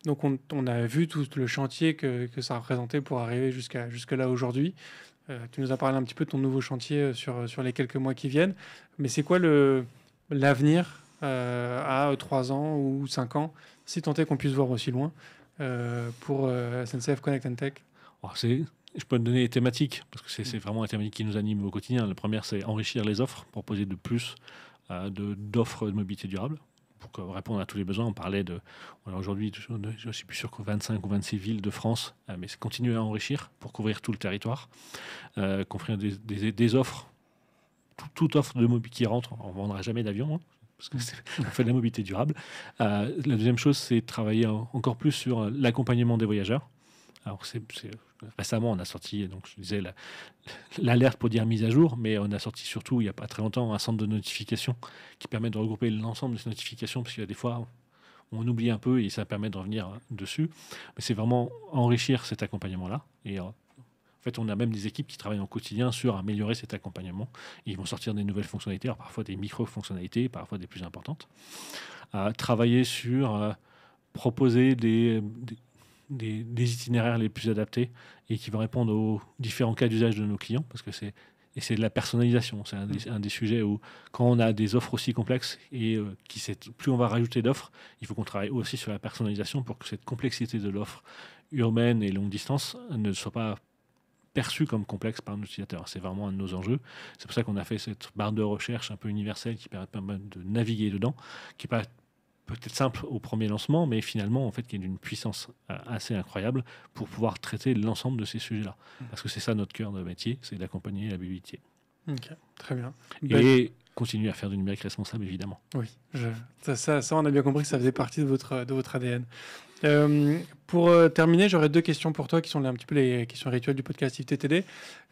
donc on a vu tout le chantier que ça représentait pour arriver jusque là aujourd'hui. Tu nous as parlé un petit peu de ton nouveau chantier sur les quelques mois qui viennent. Mais c'est quoi l'avenir à 3 ans ou 5 ans, si tant est qu'on puisse voir aussi loin, pour SNCF Connect and Tech? Alors, je peux te donner les thématiques, parce que c'est vraiment la thématique qui nous anime au quotidien. La première, c'est enrichir les offres, proposer de plus d'offres de mobilité durable, pour répondre à tous les besoins. On parlait aujourd'hui, je suis plus sûr que 25 ou 26 villes de France, mais c'est continuer à enrichir pour couvrir tout le territoire, construire des offres, toute offre de mobilité qui rentre. On ne vendra jamais d'avion, hein, parce qu'on fait de la mobilité durable. La deuxième chose, c'est travailler encore plus sur l'accompagnement des voyageurs. Alors, récemment, on a sorti, donc je disais, l'alerte pour dire mise à jour, mais on a sorti surtout, il n'y a pas très longtemps, un centre de notification qui permet de regrouper l'ensemble de ces notifications, parce qu'il y a des fois, on oublie un peu et ça permet de revenir dessus. Mais c'est vraiment enrichir cet accompagnement-là. Et en fait, on a même des équipes qui travaillent au quotidien sur améliorer cet accompagnement. Et ils vont sortir des nouvelles fonctionnalités, alors parfois des micro-fonctionnalités, parfois des plus importantes. Travailler sur proposer des itinéraires les plus adaptés et qui vont répondre aux différents cas d'usage de nos clients, parce que c'est de la personnalisation. C'est un des sujets où, quand on a des offres aussi complexes et plus on va rajouter d'offres, il faut qu'on travaille aussi sur la personnalisation pour que cette complexité de l'offre urbaine et longue distance ne soit pas perçue comme complexe par nos utilisateurs. C'est vraiment un de nos enjeux. C'est pour ça qu'on a fait cette barre de recherche un peu universelle qui permet de naviguer dedans, qui n'est pas peut-être simple au premier lancement, mais finalement, en fait, qui est d'une puissance assez incroyable pour pouvoir traiter l'ensemble de ces sujets-là. Parce que c'est ça notre cœur de métier, c'est d'accompagner la mobilité. Ok, très bien. Et continuer à faire du numérique responsable, évidemment. Oui, ça, on a bien compris que ça faisait partie de votre ADN. Pour terminer, j'aurais 2 questions pour toi qui sont un petit peu les questions rituelles du podcast IFTTD.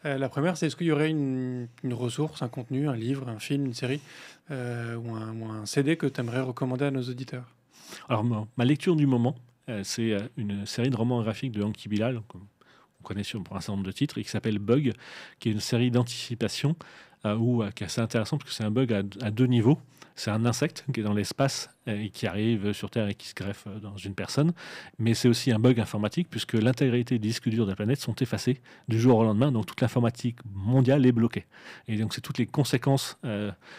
La première, c'est est-ce qu'il y aurait une ressource, un contenu, un livre, un film, une série ou un CD que tu aimerais recommander à nos auditeurs? Alors, ma lecture du moment, c'est une série de romans graphiques de Anki Bilal, qu'on connaît pour un certain nombre de titres, et qui s'appelle Bug, qui est une série d'anticipation qui est assez intéressant parce que c'est un bug à 2 niveaux. C'est un insecte qui est dans l'espace et qui arrive sur Terre et qui se greffe dans une personne. Mais c'est aussi un bug informatique puisque l'intégralité des disques durs de la planète sont effacés du jour au lendemain. Donc toute l'informatique mondiale est bloquée. Et donc c'est toutes les conséquences.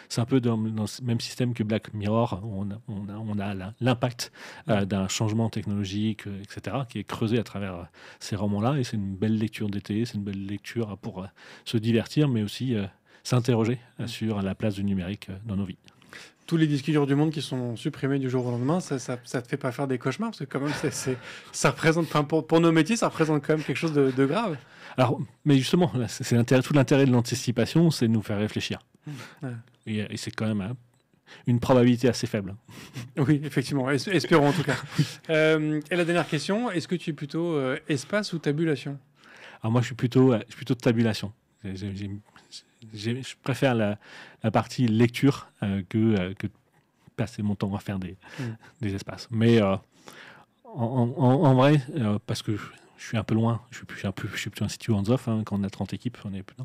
C'est un peu dans ce même système que Black Mirror. On a l'impact d'un changement technologique, etc., qui est creusé à travers ces romans-là. Et c'est une belle lecture d'été. C'est une belle lecture pour se divertir, mais aussi s'interroger sur la place du numérique dans nos vies. Tous les disques durs du monde qui sont supprimés du jour au lendemain, ça te fait pas faire des cauchemars? Parce que quand même, ça représente, pour nos métiers, ça représente quand même quelque chose de grave. Alors, mais justement, c'est tout l'intérêt de l'anticipation, c'est de nous faire réfléchir. Ouais. Et c'est quand même une probabilité assez faible. Oui, effectivement. Espérons en tout cas. Et la dernière question, est-ce que tu es plutôt espace ou tabulation? Alors moi, je suis plutôt de tabulation. Je préfère la partie lecture que passer mon temps à faire des espaces. Mais en vrai, parce que je suis un peu loin, je suis plutôt un sitio hands-off, quand on a 30 équipes, on est plus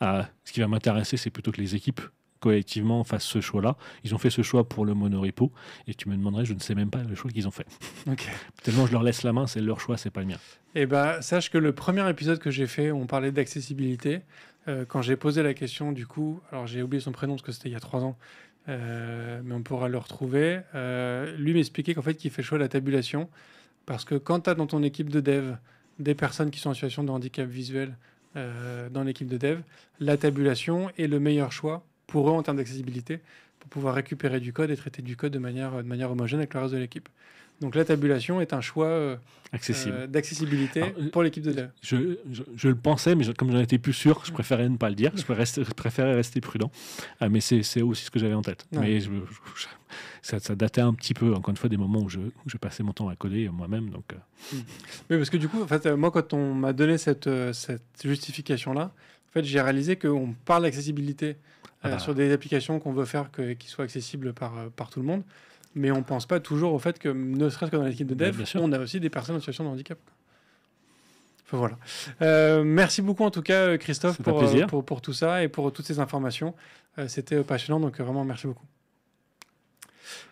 ce qui va m'intéresser, c'est plutôt que les équipes collectivement fassent ce choix-là. Ils ont fait ce choix pour le monorepo et tu me demanderais, je ne sais même pas le choix qu'ils ont fait. Okay. Tellement je leur laisse la main, c'est leur choix, c'est pas le mien. Eh ben, sache que le premier épisode que j'ai fait, on parlait d'accessibilité. Quand j'ai posé la question, du coup, alors j'ai oublié son prénom parce que c'était il y a 3 ans, mais on pourra le retrouver. Lui m'expliquait qu'en fait, qu'il fait le choix de la tabulation parce que quand tu as dans ton équipe de dev des personnes qui sont en situation de handicap visuel dans l'équipe de dev, la tabulation est le meilleur choix pour eux en termes d'accessibilité, pour pouvoir récupérer du code et traiter du code de manière homogène avec le reste de l'équipe. Donc la tabulation est un choix d'accessibilité pour l'équipe de dev. Je le pensais, mais comme j'en étais plus sûr, je préférais ne pas le dire. Je préférais rester prudent. Mais c'est aussi ce que j'avais en tête. Ouais. Mais ça datait un petit peu, encore une fois, des moments où je passais mon temps à coder moi-même. Donc, Oui, parce que du coup, en fait, moi, quand on m'a donné cette justification-là, en fait, j'ai réalisé qu'on parle d'accessibilité sur des applications qu'on veut faire qui soient accessibles par tout le monde. Mais on ne pense pas toujours au fait que, ne serait-ce que dans l'équipe de dev, on a aussi des personnes en situation de handicap. Enfin, voilà. Merci beaucoup en tout cas, Christophe, pour tout ça et pour toutes ces informations. C'était passionnant, donc vraiment merci beaucoup.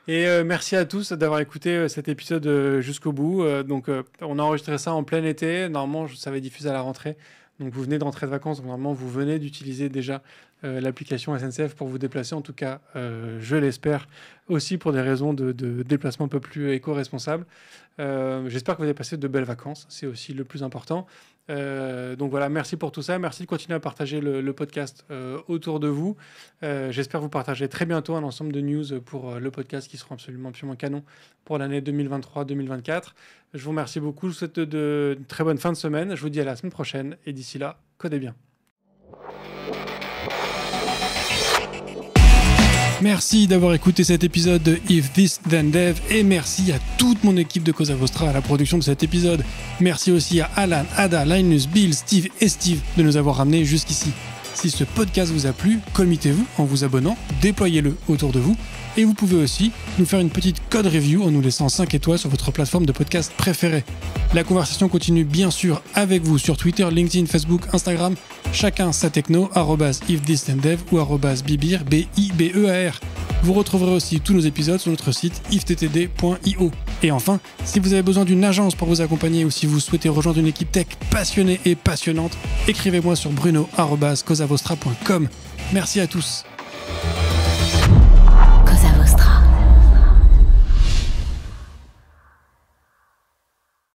Et merci à tous d'avoir écouté cet épisode jusqu'au bout. On a enregistré ça en plein été. Normalement, ça va être diffusé à la rentrée. Donc vous venez de rentrer de vacances, donc normalement vous venez d'utiliser déjà l'application SNCF pour vous déplacer. En tout cas, je l'espère, aussi pour des raisons de déplacement un peu plus éco-responsable. J'espère que vous avez passé de belles vacances, c'est aussi le plus important. Donc voilà, merci pour tout ça. Merci de continuer à partager le podcast autour de vous. J'espère vous partager très bientôt un ensemble de news pour le podcast qui seront absolument canon pour l'année 2023-2024. Je vous remercie beaucoup. Je vous souhaite de très bonnes fins de semaine. Je vous dis à la semaine prochaine. Et d'ici là, codez bien. Merci d'avoir écouté cet épisode de If This Then Dev et merci à toute mon équipe de Cosa Vostra à la production de cet épisode. Merci aussi à Alan, Ada, Linus, Bill, Steve et Steve de nous avoir ramenés jusqu'ici. Si ce podcast vous a plu, committez-vous en vous abonnant, déployez-le autour de vous et vous pouvez aussi nous faire une petite code review en nous laissant 5 étoiles sur votre plateforme de podcast préférée. La conversation continue bien sûr avec vous sur Twitter, LinkedIn, Facebook, Instagram, chacun sa techno, @ifthisdendev ou @bibir, B-I-B-E-A-R. Vous retrouverez aussi tous nos épisodes sur notre site ifttd.io. Et enfin, si vous avez besoin d'une agence pour vous accompagner ou si vous souhaitez rejoindre une équipe tech passionnée et passionnante, écrivez-moi sur bruno@cosavostra.com. Merci à tous.